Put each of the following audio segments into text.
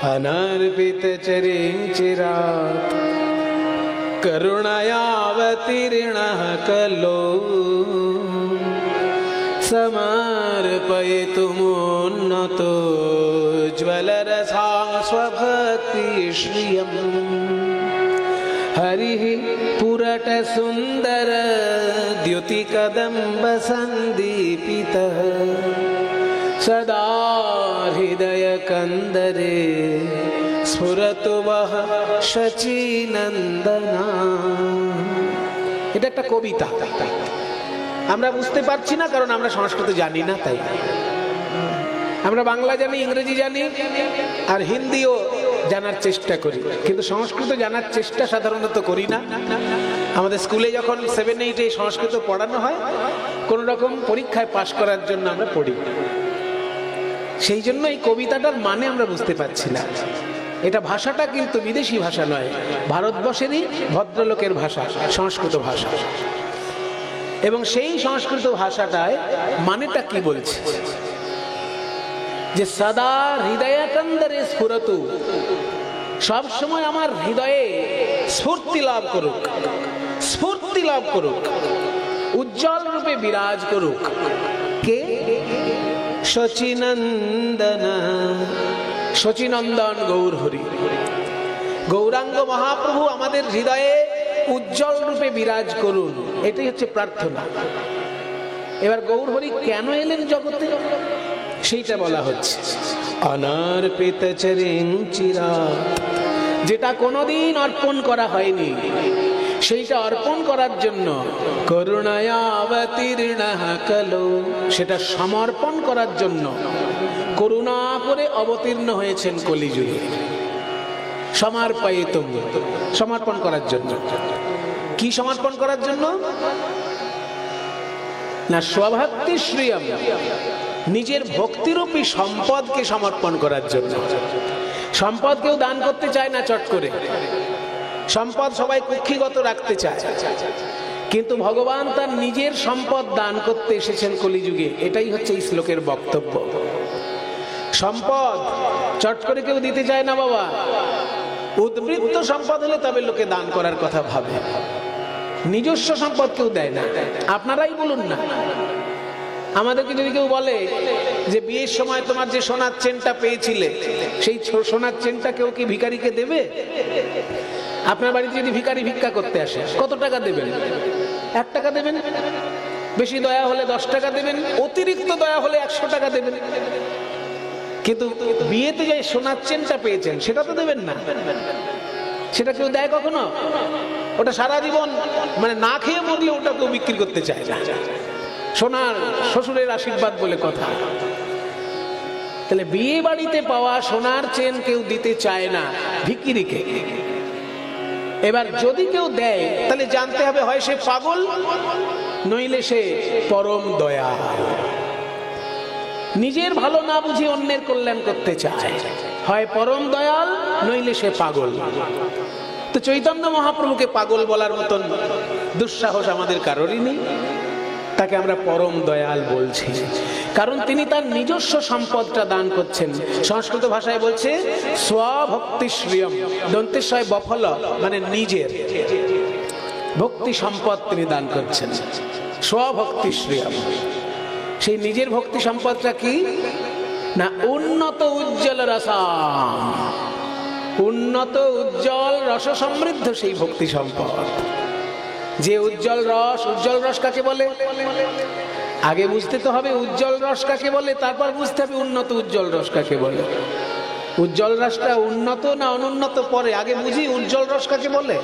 अनर्पित चरिंचिरात् करुणयावतीर्णः कलो समर्पयितुमुन्नतो ज्वलरसां स्वभक्तिश्रियम् हरिः पुरट सुन्दर द्युतिकदम्ब सन्दीपितः सदा हृदय कंदरे स्फुरतु वह शचीनंदना। এটা একটা কবিতা। আমরা বুঝতে পারছি না কারণ আমরা সংস্কৃত জানি না, তাই আমরা বাংলা জানি, ইংরেজি জানি আর হিন্দিও জানার চেষ্টা করি, কিন্তু সংস্কৃত জানার চেষ্টা সাধারণত করি না। আমাদের স্কুলে যখন 7-8 সংস্কৃত পড়ানো হয় কোন রকম পরীক্ষায় পাশ করার জন্য আমরা পড়ি, সেই জন্য এই কবিতাটার মানে আমরা বুঝতে পারছি না। এটা ভাষাটা কিন্তু বিদেশি ভাষা নয়, ভারতবর্ষেরই ভদ্রলোকের ভাষা, সংস্কৃত ভাষা। এবং সেই সংস্কৃত ভাষাটায় মানেটা কি বলছে যে সদা হৃদয়াকান্দরে স্ফুরতু, সব সময় আমার হৃদয়ে স্ফূর্তি লাভ করুক, স্ফূর্তি লাভ করুক, উজ্জ্বল রূপে বিরাজ করুক। কে? শচীনন্দন, শচীনন্দন গৌর হরি, গৌরাঙ্গ মহাপ্রভু আমাদের হৃদয়ে উজ্জ্বল রূপে বিরাজ করুন, এটাই হচ্ছে প্রার্থনা। এবার গৌর হরি কেন এলেন জগতে সেইটা বলা হচ্ছে। অনর্পিত চরিঞ্চিরাৎ, যেটা কোনোদিন অর্পণ করা হয়নি সেইটা অর্পণ করার জন্য করুণায়াবতীর্ণঃ কলো, সেটা সমর্পণ করার জন্য করুণা করে অবতীর্ণ হয়েছেন কলিযুগে। সমর্পয়িতুম, সমর্পণ করার জন্য। কি সমর্পণ করার জন্য? না স্বভক্তি শ্রিয়ম, নিজের ভক্তিরূপী সম্পদকে সমর্পণ করার জন্য। সম্পদ কেউ দান করতে চায় না চট করে, সম্পদ সবাই কুক্ষিগত রাখতে চায়, কিন্তু ভগবান তার নিজের সম্পদ দান করতে এসেছেন কলিযুগে। এটাই হচ্ছে এই শ্লোকের বক্তব্য। সম্পদ চট করে কেউ দিতে চায় না বাবা, উদ্বৃত্ত সম্পদ হলে তবে লোকে দান করার কথা ভাবে, নিজস্ব সম্পদ কেউ দেয় না। আপনারাই বলুন না, আমাদেরকে যদি কেউ বলে যে বিয়ের সময় তোমার যে সোনার চেনটা পেয়েছিলে সেই সোনার চেনটা কেউ কি ভিখারিকে দেবে? আপনার বাড়িতে যদি ভিখারি ভিক্ষা করতে আসে কত টাকা দেবেন? 1 টাকা দেবেন, বেশি দয়া হলে 10 টাকা দেবেন, অতিরিক্ত দয়া হলে 100 টাকা দেবেন। কিন্তু বিয়েতে যে সোনার চেনটা পেয়েছেন সেটা তো দেবেন না, সেটা কেউ দেয় কখনো? ওটা সারা জীবন মানে না খেয়ে মরিয়ে ওটা কেউ বিক্রি করতে চায় না। সোনার শ্বশুরের আশীর্বাদ বলে কথা। তাহলে বিয়ে বাড়িতে পাওয়া সোনার চেন কেউ দিতে চায় না ভিখিরিকে। এবার যদি কেউ দেয় তাহলে জানতে হবে হয় সে পাগল, নইলে সে পরম দয়া, নিজের ভালো না বুঝে অন্যের কল্যাণ করতে চায়। হয় পরম দয়াল, নইলে সে পাগল। তো চৈতন্য মহাপ্রভুকে পাগল বলার মতন দুঃসাহস আমাদের কারোরই নেই। তাকে আমরা পরম দয়াল বলছি কারণ তিনি তার নিজস্ব সম্পদটা দান করছেন। সংস্কৃত ভাষায় বলছে স্বভক্তি শ্রিয়ম, দন্তেশ্বয় বফল মানে নিজের ভক্তি সম্পদ তিনি দান করছেন। স্বভক্তি শ্রিয়ম, সেই নিজের ভক্তি সম্পদটা কি না উন্নত উজ্জ্বল রসাম, উন্নত উজ্জ্বল রস সমৃদ্ধ সেই ভক্তি সম্পদ। যে উজ্জ্বল রস, উজ্জ্বল রস কাকে বলে? আগে বুঝতে তো হবে উজ্জ্বল রস কাকে বলে, তারপর বুঝতে হবে উন্নত উজ্জ্বল রস কাকে বলে। উজ্জ্বল রসটা উন্নত না অনুন্নত পরে, আগে বুঝি উজ্জ্বল রস কাকে বলে।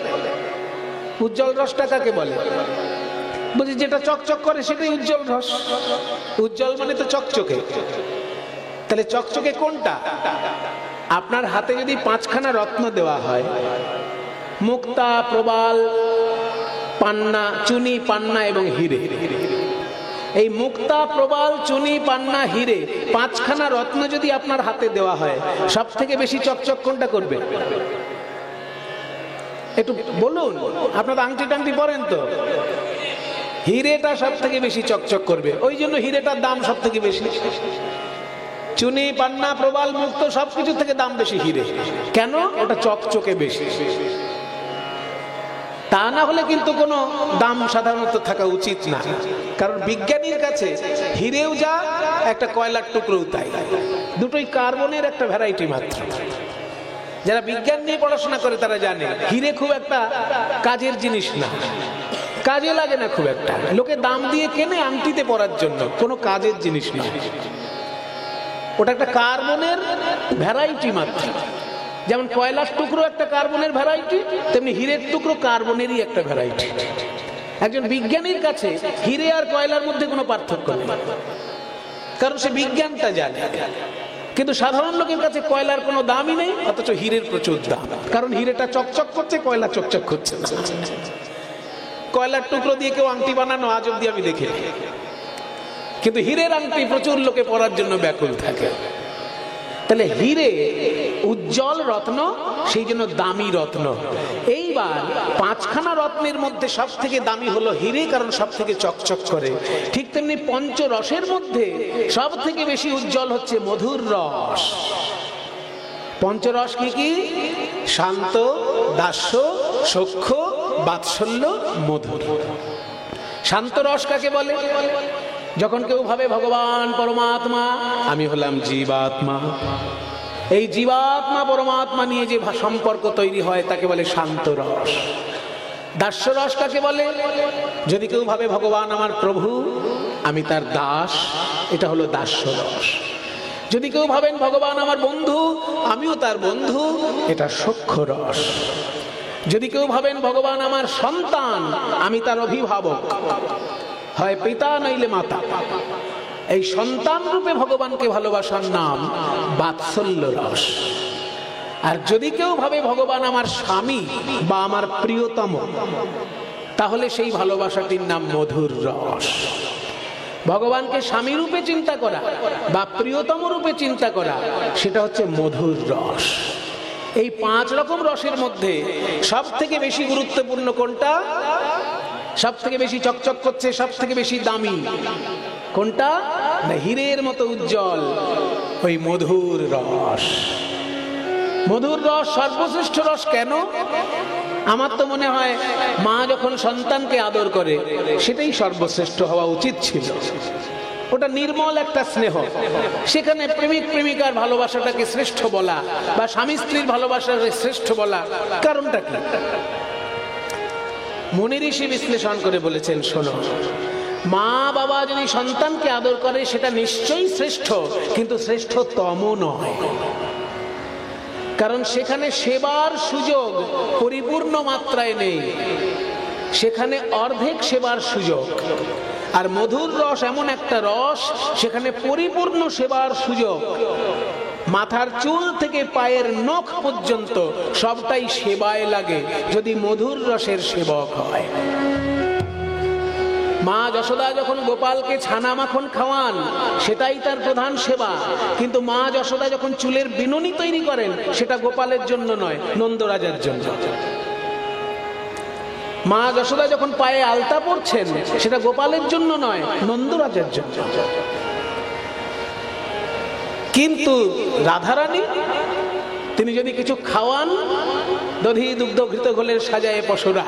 উজ্জ্বল রসটা কাকে বলে? বুঝি যেটা চকচক করে সেটাই উজ্জ্বল রস। উজ্জ্বল মানে তো চকচকে। তাহলে চকচকে কোনটা? আপনার হাতে যদি 5খানা রত্ন দেওয়া হয়, মুক্তা, প্রবাল, পান্না, চুনি, পান্না এবং হিরে, এই মুক্তা, প্রবাল, চুনি, পান্না, হিরে 5খানা রত্ন যদি আপনার হাতে দেওয়া হয়, সব থেকে বেশি চকচক কোনটা করবে? একটু বলুন, আপনারা আংটি টাংটি পরেন তো, হিরেটা সব থেকে বেশি চকচক করবে। ওই জন্য হিরেটার দাম সব থেকে বেশি। চুনি, পান্না, প্রবাল, মুক্ত সবকিছু থেকে দাম বেশি হিরে। কেন? ওটা চকচকে বেশি। তা না হলে কিন্তু কোনো দাম সাধারণত থাকা উচিত না। কারণ বিজ্ঞানীর কাছে হিরেও যা, একটা কয়লার টুকরোও তাই, দুটোই কার্বনের একটা ভ্যারাইটি মাত্র। যারা বিজ্ঞান নিয়ে পড়াশোনা করে তারা জানে হিরে খুব একটা কাজের জিনিস না, কাজে লাগে না খুব একটা। লোকে দাম দিয়ে কেনে আংটিতে পরার জন্য, কোনো কাজের জিনিস না। ওটা একটা কার্বনের ভ্যারাইটি মাত্র। যেমন কয়লার টুকরো একটা কার্বনের ভ্যারাইটি, তেমনি হীরের টুকরো কার্বনেরই একটা ভ্যারাইটি। একজন বিজ্ঞানীর কাছে হিরে আর কয়লার মধ্যে কোনো পার্থক্য নেই, কারণ সে বিজ্ঞানটা জানে। কিন্তু সাধারণ লোকের কাছে কয়লার কোনো দামই নেই, অথচ হীরের প্রচুর দাম। কারণ হীরেটা চকচক করছে, কয়লা চকচক করছে না। কয়লার টুকরো দিয়ে কেউ আংটি বানানো আজ অব্দি আমি দেখি, কিন্তু হীরের আংটি প্রচুর লোকে পরার জন্য ব্যাকুল থাকে। তাহলে হিরে উজ্জ্বল রত্ন, সেই জন্য দামি রত্ন। এইবার পাঁচখানা রত্নের মধ্যে সব থেকে দামি হলো হিরে, কারণ সব থেকে চকচক করে। ঠিক তেমনি পঞ্চরসের মধ্যে সব থেকে বেশি উজ্জ্বল হচ্ছে মধুর রস। পঞ্চরস কি কি? শান্ত, দাস্য, সখ্য, বাৎসল্য, মধুর। শান্ত রস কাকে বলে? যখন কেউ ভাবে ভগবান পরমাত্মা, আমি হলাম জীবাত্মা, এই জীবাত্মা পরমাত্মা নিয়ে যে সম্পর্ক তৈরি হয় তাকে বলে শান্ত রস। দাস্য রস কাকে বলে? যদি কেউ ভাবে ভগবান আমার প্রভু, আমি তার দাস, এটা হলো দাস্য রস। যদি কেউ ভাবেন ভগবান আমার বন্ধু, আমিও তার বন্ধু, এটা সখ্য রস। যদি কেউ ভাবেন ভগবান আমার সন্তান, আমি তার অভিভাবক, হয় পিতা নইলে মাতা, এই সন্তান রূপে ভগবানকে ভালোবাসার নাম বাৎসল্য রস। আর যদি কেউ ভাবে ভগবান আমার স্বামী বা আমার প্রিয়তম, তাহলে সেই ভালোবাসাটির নাম মধুর রস। ভগবানকে স্বামী রূপে চিন্তা করা বা প্রিয়তম রূপে চিন্তা করা, সেটা হচ্ছে মধুর রস। এই পাঁচ রকম রসের মধ্যে সব থেকে বেশি গুরুত্বপূর্ণ কোনটা? সব থেকে বেশি চকচক করছে, সব থেকে বেশি দামি কোনটা? না, হীরের মতো উজ্জ্বল ওই মধুর রস। মধুর রস সর্বশ্রেষ্ঠ রস। কেন? আমার তো মনে হয় মা যখন সন্তানকে আদর করে, সেটাই সর্বশ্রেষ্ঠ হওয়া উচিত ছিল। ওটা নির্মল একটা স্নেহ। সেখানে প্রেমিক প্রেমিকার ভালোবাসাটাকে শ্রেষ্ঠ বলা বা স্বামী স্ত্রীর ভালোবাসাকে শ্রেষ্ঠ বলা, কারণটা কি? মুনি ঋষি বিশ্লেষণ করে বলেছেন, শোনো, মা বাবা যদি সন্তানকে আদর করে সেটা নিশ্চয়ই শ্রেষ্ঠ, কিন্তু শ্রেষ্ঠতম নয়। কারণ সেখানে সেবার সুযোগ পরিপূর্ণ মাত্রায় নেই, সেখানে অর্ধেক সেবার সুযোগ। আর মধুর রস এমন একটা রস, সেখানে পরিপূর্ণ সেবার সুযোগ। মাথার চুল থেকে পায়ের নখ পর্যন্ত সবটাই সেবায় লাগে যদি মধুর রসের সেবক হয়। মা যশোদা যখন গোপালকে ছানা মাখন খাওয়ান, সেটাই তার প্রধান সেবা। কিন্তু মা যশোদা যখন চুলের বিনুনি তৈরি করেন, সেটা গোপালের জন্য নয়, নন্দরাজার জন্য। মা যশোদা যখন পায়ে আলতা পরছেন, সেটা গোপালের জন্য নয়, নন্দরাজার জন্য। কিন্তু রাধারানী, তিনি যদি কিছু খাওয়ান, দধি দুগ্ধ ঘৃত ঘোলের সাজায় পশুরা,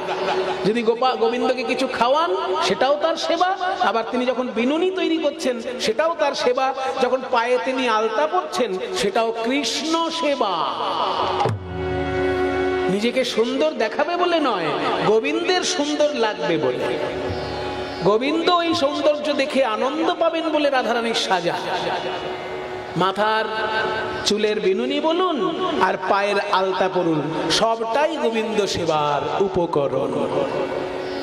যদি গোবিন্দকে কিছু খাওয়ান, সেটাও তার সেবা। আবার তিনি যখন বিনুনি তৈরি করছেন, সেটাও তার সেবা। যখন পায়ে তিনি আলতা পরছেন, সেটাও কৃষ্ণ সেবা। নিজেকে সুন্দর দেখাবে বলে নয়, গোবিন্দের সুন্দর লাগবে বলে। গোবিন্দ ওই সৌন্দর্য দেখে আনন্দ পাবেন বলে রাধারানীর সাজা। মাথার চুলের বিনুনি বলুন আর পায়ের আলতা পরুন, সবটাই গোবিন্দ সেবার উপকরণ।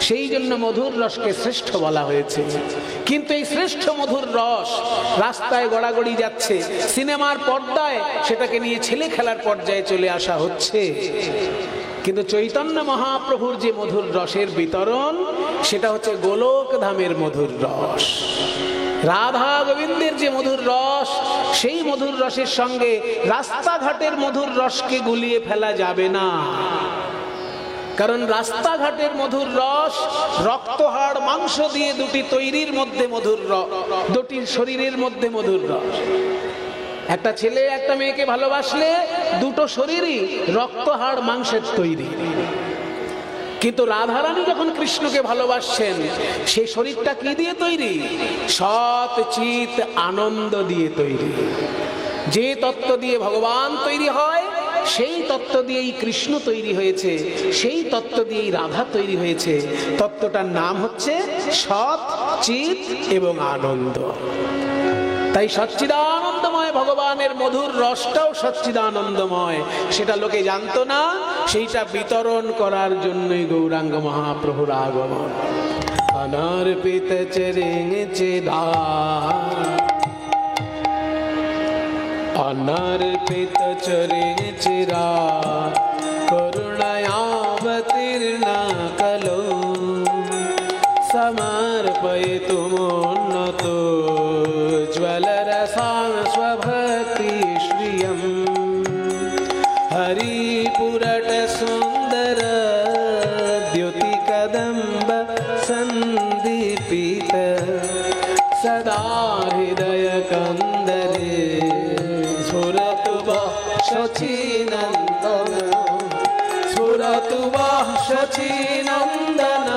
সেই জন্য মধুর রসকে শ্রেষ্ঠ বলা হয়েছে। কিন্তু এই শ্রেষ্ঠ মধুর রস রাস্তায় গড়াগড়ি যাচ্ছে, সিনেমার পর্দায় সেটাকে নিয়ে ছেলে খেলার পর্যায়ে চলে আসা হচ্ছে। কিন্তু চৈতন্য মহাপ্রভুর যে মধুর রসের বিতরণ, সেটা হচ্ছে গোলক ধামের মধুর রস। রাধা গোবিন্দের যে মধুর রস, সেই মধুর রসের সঙ্গে রাস্তাঘাটের মধুর রসকে গুলিয়ে ফেলা যাবে না। কারণ রাস্তাঘাটের মধুর রস রক্ত হাড় মাংস দিয়ে দুটি তৈরির মধ্যে মধুর রস, দুটি শরীরের মধ্যে মধুর রস। একটা ছেলে একটা মেয়েকে ভালোবাসলে দুটো শরীরই রক্ত হাড় মাংসের তৈরি, কিন্তু রাধারানী যখন কৃষ্ণকে ভালোবাসছেন সেই শরীরটা কি দিয়ে তৈরি? সৎ চিত আনন্দ দিয়ে তৈরি। যে তত্ত্ব দিয়ে ভগবান তৈরি হয় সেই তত্ত্ব দিয়েই কৃষ্ণ তৈরি হয়েছে, সেই তত্ত্ব দিয়েই রাধা তৈরি হয়েছে। তত্ত্বটার নাম হচ্ছে সৎ চিত এবং আনন্দ। তাই সচ্চিদানন্দময় ভগবানের মধুর রসটাও সচ্চিদানন্দময়, সেটা লোকে জানতো না, সেইটা বিতরণ করার জন্যই গৌরাঙ্গ মহাপ্রভুর আগমন। অনর্পিত চরণে চিদা, অনর্পিত চরণে চিরা, করুণায়াবতীর্ণ কলো, সমর্পয়িতুমুন্নত জ্বলরসাং স্বভক্তি শ্রিয়ম। হরিপুরট সুন্দর দ্যুতি কদম্ব সন্দীপিত, সদা হৃদয় কন্দরে স্ফুরতু বহ শচীনন্দন, স্ফুরতু বহ শচীনন্দন,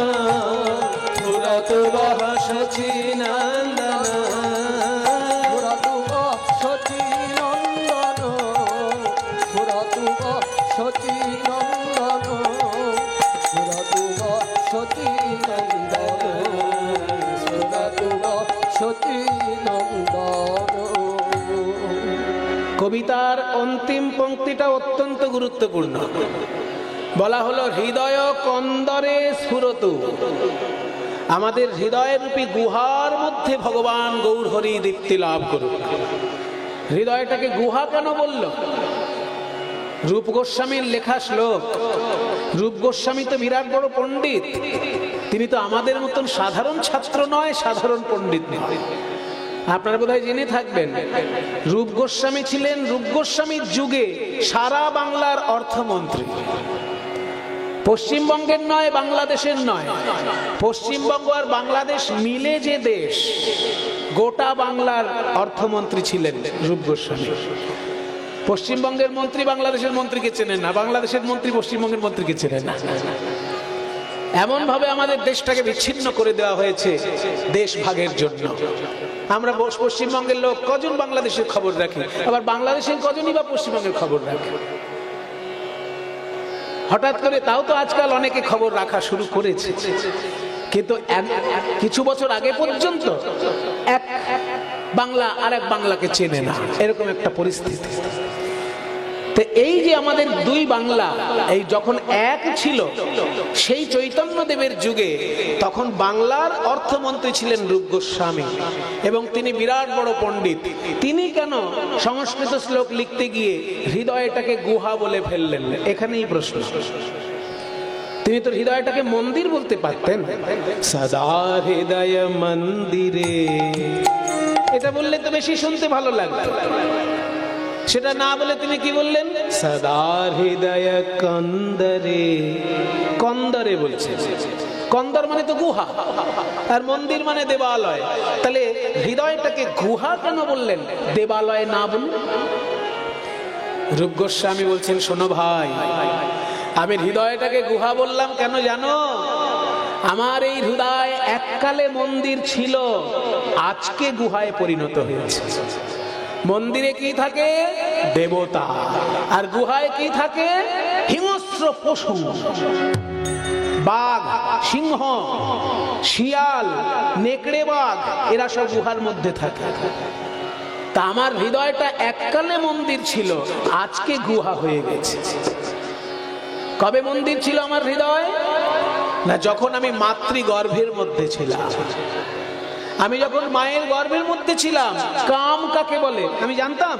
স্ফুরতু বহ শচীনন্দন, স্ফুরতু বহ শচীনন্দন, স্ফুরতু বহ শচীনন্দন, স্ফুরতু বহ শচীনন্দন, স্ফুরতু বহ শচীনন্দন। কবিতার অন্তিম পংক্তিটা অত্যন্ত গুরুত্বপূর্ণ। বলা হলো হৃদয় কন্দরে স্ফুরতু, আমাদের হৃদয় রূপী গুহার মধ্যে ভগবান গৌর হরি দীপ্তি লাভ করুক। হৃদয়টাকে গুহা কেন বলল? রূপ গোস্বামীর লেখা শ্লোক। রূপ গোস্বামী তো বিরাট বড় পণ্ডিত, তিনি তো আমাদের মতন সাধারণ ছাত্র নয়, সাধারণ পণ্ডিত নয়। আপনারা বোধহয় জেনে থাকবেন, রূপ গোস্বামী ছিলেন রূপ গোস্বামীর যুগে সারা বাংলার অর্থমন্ত্রী। পশ্চিমবঙ্গের নয়, বাংলাদেশের নয়, পশ্চিমবঙ্গ আর বাংলাদেশ মিলে যে দেশ, গোটা বাংলার অর্থমন্ত্রী ছিলেন রূপ গোস্বামী। পশ্চিমবঙ্গের মন্ত্রী বাংলাদেশের মন্ত্রীকে চেনেন না, বাংলাদেশের মন্ত্রী পশ্চিমবঙ্গের মন্ত্রীকে চেনেন না। এমন ভাবে আমাদের দেশটাকে বিচ্ছিন্ন করে দেওয়া হয়েছে দেশ ভাগের জন্য। আমরা পশ্চিমবঙ্গের লোক কজন বাংলাদেশের খবর রাখি, আবার বাংলাদেশের কজনই বা পশ্চিমবঙ্গের খবর রাখে। হঠাৎ করে, তাও তো আজকাল অনেকে খবর রাখা শুরু করেছে, কিন্তু কিছু বছর আগে পর্যন্ত এক বাংলা আর এক বাংলাকে চেনে না, এরকম একটা পরিস্থিতি। তো এই যে আমাদের দুই বাংলা এই যখন এক ছিল সেই চৈতন্যদেবের যুগে, তখন বাংলার অর্থমন্ত্রী ছিলেন রূপ গোস্বামী এবং তিনি বিরাট বড় পণ্ডিত। তিনি কেন সংস্কৃত শ্লোক লিখতে গিয়ে হৃদয়টাকে গুহা বলে ফেললেন? এখানেই প্রশ্ন। তিনি তো হৃদয়টাকে মন্দির বলতে পারতেন। সদা হৃদয় মন্দিরে, এটা বললে তো বেশি শুনতে ভালো লাগবে। সেটা না বলে তিনি কি বললেন? সদা হৃদয় কন্দরে। কন্দরে বলছেন, কন্দর মানে তো গুহা, আর মন্দির মানে দেবালয়। তাহলে হৃদয়টাকে গুহা কেন বললেন, দেবালয় না বললেন? রূপ গোস্বামী বলছেন, শোনো ভাই, আমি হৃদয়টাকে গুহা বললাম কেন জানো? আমার এই হৃদয় এককালে মন্দির ছিল, আজকে গুহায় পরিণত হয়েছে। মন্দিরে কি থাকে? দেবতা। আর গুহায় কি থাকে? হিংস্র পশু, বাঘ, সিংহ, শিয়াল, নেকড়ে বাঘ, এরা সব গুহার মধ্যে থাকে। তা আমার হৃদয়টা এককালে মন্দির ছিল, আজকে গুহা হয়ে গেছে। কবে মন্দির ছিল আমার হৃদয়? না, যখন আমি মাতৃগর্ভের মধ্যে ছিলাম। আমি যখন মায়ের গর্ভের মধ্যে ছিলাম, কাম কাকে বলে আমি জানতাম।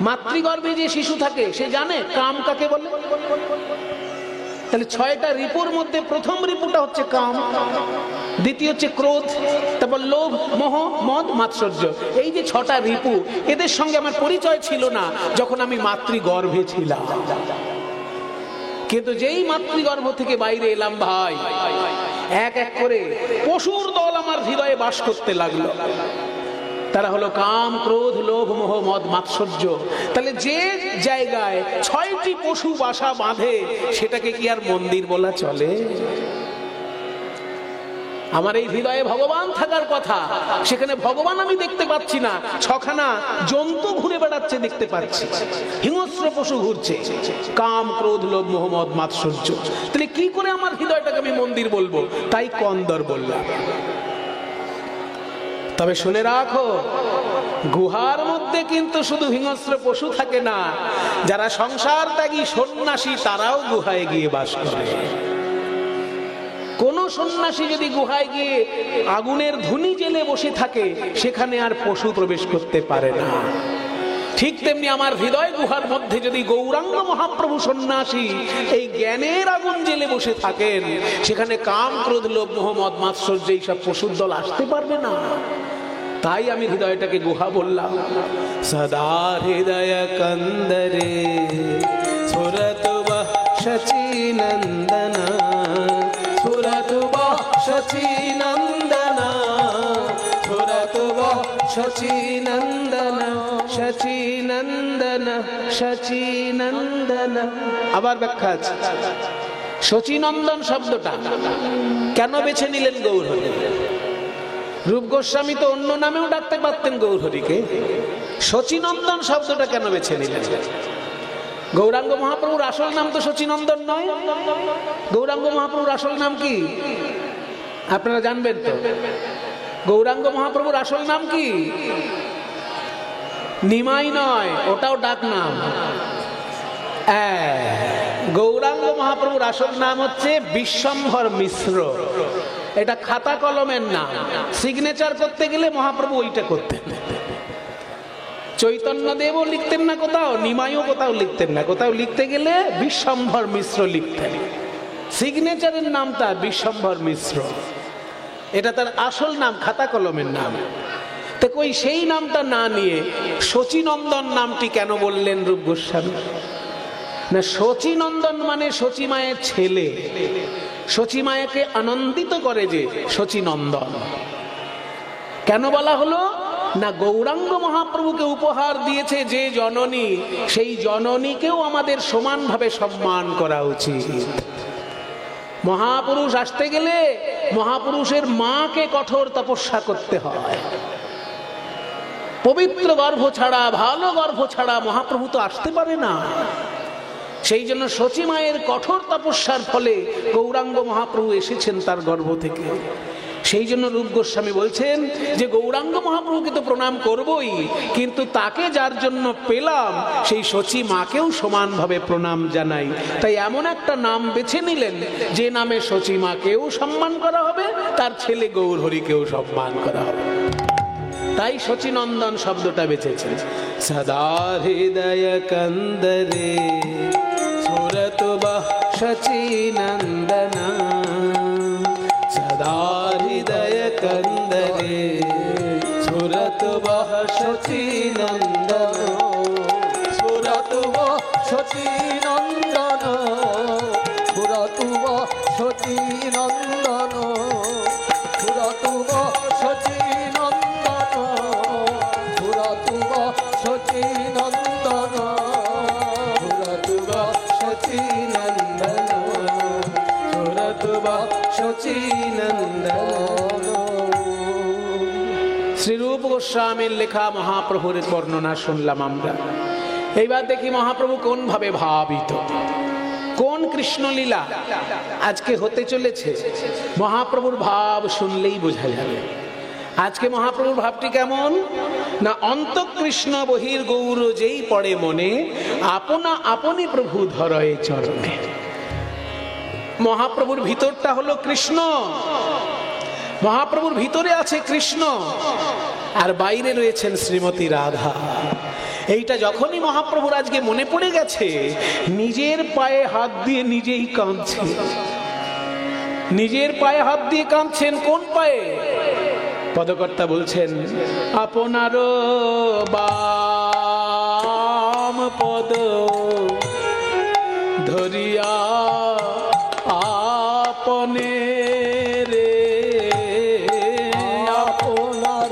মাতৃগর্ভে যে শিশু থাকে সে জানে কাম কাকে বলে। তাহলে 6টা রিপুর মধ্যে প্রথম রিপুটা হচ্ছে কাম, দ্বিতীয় হচ্ছে ক্রোধ, তারপর লোভ, মোহ, মদ, মাৎসর্য। এই যে 6টা রিপু, এদের সঙ্গে আমার পরিচয় ছিল না যখন আমি মাতৃগর্ভে ছিলাম। কিন্তু যেই মাতৃগর্ভ থেকে বাইরে এলাম ভাই, এক এক করে পশুর দল আমার হৃদয়ে বাস করতে লাগলো। তারা হলো কাম, ক্রোধ, লোভ, মোহ, মদ, মাৎসর্য। তাহলে যে জায়গায় 6টি পশু বাসা বাঁধে সেটাকে কি আর মন্দির বলা চলে? আমার এই হৃদয়ে ভগবান থাকার কথা, সেখানে ভগবান আমি দেখতে পাচ্ছি না, 6খানা জন্তু ঘুরে বেড়াচ্ছে দেখতে পাচ্ছি, হিংস্র পশু ঘুরছে, কাম, ক্রোধ, লোভ, মোহ, মদ, মাৎসর্য। তাহলে কি করে আমার হৃদয়টাকে আমি মন্দির বলবো? তাই কন্দর বললাম। তবে শুনে রাখো, গুহার মধ্যে কিন্তু শুধু হিংস্র পশু থাকে না, যারা সংসার ত্যাগী সন্ন্যাসী তারাও গুহায় গিয়ে বাস করে। কোন সন্ন্যাসী যদি গুহায় গিয়ে আগুনের ধুনি জেলে বসে থাকে, সেখানে আর পশু প্রবেশ করতে পারে না। ঠিক তেমনি আমার হৃদয় গুহার মধ্যে যদি গৌরাঙ্গ মহাপ্রভু সন্ন্যাসী এই জ্ঞানের আগুন জেলে বসে থাকেন, সেখানে কাম, ক্রোধ, লোভ, মোহ, মদ, মাৎসর্য এইসব পশুর দল আসতে পারবে না। তাই আমি হৃদয়টাকে গুহা বললাম। সদা হৃদয় কন্দরে স্ফুরত শচীনন্দন, স্ফুরত শচীনন্দন, স্ফুরত শচীনন্দন, শচীনন্দন, শচীনন্দন। আবার ব্যাখ্যা আছে। শচীনন্দন শব্দটা কেন বেছে নিলেন গৌরহরি? রূপ গোস্বামী তো অন্য নামেও ডাকতে পারতেন গৌরহরিকে, শচীনন্দন শব্দটা কেন বেছে নিলেন? গৌরাঙ্গ মহাপ্রভুর আসল নাম তো শচীনন্দন নয়। গৌরাঙ্গ মহাপ্রভুর আসল নাম কি আপনারা জানবেন তো? গৌরাঙ্গ মহাপ্রভুর আসল নাম কি? নিমাই নয়, ওটাও ডাক নাম। গৌরাঙ্গ মহাপ্রভুর আসল নাম হচ্ছে বিশ্বম্ভর মিশ্র। এটা খাতা কলমের নাম, সিগনেচার করতে গেলে মহাপ্রভু ওইটা করতেন। চৈতন্য দেবও লিখতেন না কোথাও, নিমাইও কোথাও লিখতেন না, কোথাও লিখতে গেলে বিশ্বম্ভর মিশ্র লিখতেন। সিগনেচারের নামটা বিশ্বম্ভর মিশ্র, এটা তার আসল নাম, খাতা কলমের নাম। তো কই সেই নামটা না নিয়ে শচীনন্দন নামটি কেন বললেন রূপ গোস্বামী? না, শচীনন্দন মানে শচী মায়ের ছেলে, শচী মায়াকে আনন্দিত করে যে শচীনন্দন। কেন বলা হলো? না, গৌরাঙ্গ মহাপ্রভুকে উপহার দিয়েছে যে জননী, সেই জননীকেও আমাদের সমানভাবে সম্মান করা উচিত। মহাপুরুষ আসতে গেলে মহাপুরুষের মাকে কঠোর তপস্যা করতে হয়। পবিত্র গর্ভ ছাড়া, ভালো গর্ভ ছাড়া মহাপ্রভু তো আসতে পারে না। সেই জন্য শচী মায়ের কঠোর তপস্যার ফলে গৌরাঙ্গ মহাপ্রভু এসেছেন তার গর্ভ থেকে। সেই জন্য রূপ গোস্বামী বলছেন যে গৌরাঙ্গ মহাপ্রভুকে তো প্রণাম করবই, কিন্তু তাকে যার জন্য পেলাম সেই শচী মাকেও সমানভাবে প্রণাম জানাই। তাই এমন একটা নাম বেছে নিলেন যে নামে শচী মাকেও সম্মান করা হবে, তার ছেলে গৌরহরিকেও সম্মান করা হবে। তাই শচীনন্দন শব্দটা বেঁচেছেন। সদা হৃদয় কন্দরে স্ফুরত শচীনন্দন, সদা হৃদয় কন্দরে স্ফুরত শচীনন্দন, স্ফুরত শচীনন্দন, স্ফুরত শচীনন্দন, স্ফুরত শচীনন্দন, স্ফুরত শচীনন্দন, স্ফুরত শচীনন্দন, স্ফুরত শচীনন্দন। শ্রীরূপ গোস্বামীর লেখা মহাপ্রভুর বর্ণনা শুনলাম আমরা। এইবার দেখি মহাপ্রভু কোন ভাবে ভাবিত, কোন কৃষ্ণলীলা আজকে হতে চলেছে। মহাপ্রভুর ভাব শুনলেই বোঝা যাবে আজকে মহাপ্রভুর ভাবটি কেমন। না, অন্তঃকৃষ্ণ বহির গৌর যেই পড়ে মনে, আপনা আপনি প্রভু ধরয়ে চরণে। মহাপ্রভুর ভিতরটা হলো কৃষ্ণ, মহাপ্রভুর ভিতরে আছে কৃষ্ণ, আর বাইরে রয়েছেন শ্রীমতী রাধা। এইটা যখনই মহাপ্রভুর আজকে মনে পড়ে গেছে, নিজের পায়ে হাত দিয়ে নিজেই কাঁদছেন। নিজের পায়ে হাত দিয়ে কাঁদছেন। কোন পায়ে? পদকর্তা বলছেন, আপনার বাম পদ ধরিয়া আপনে রে, আপনার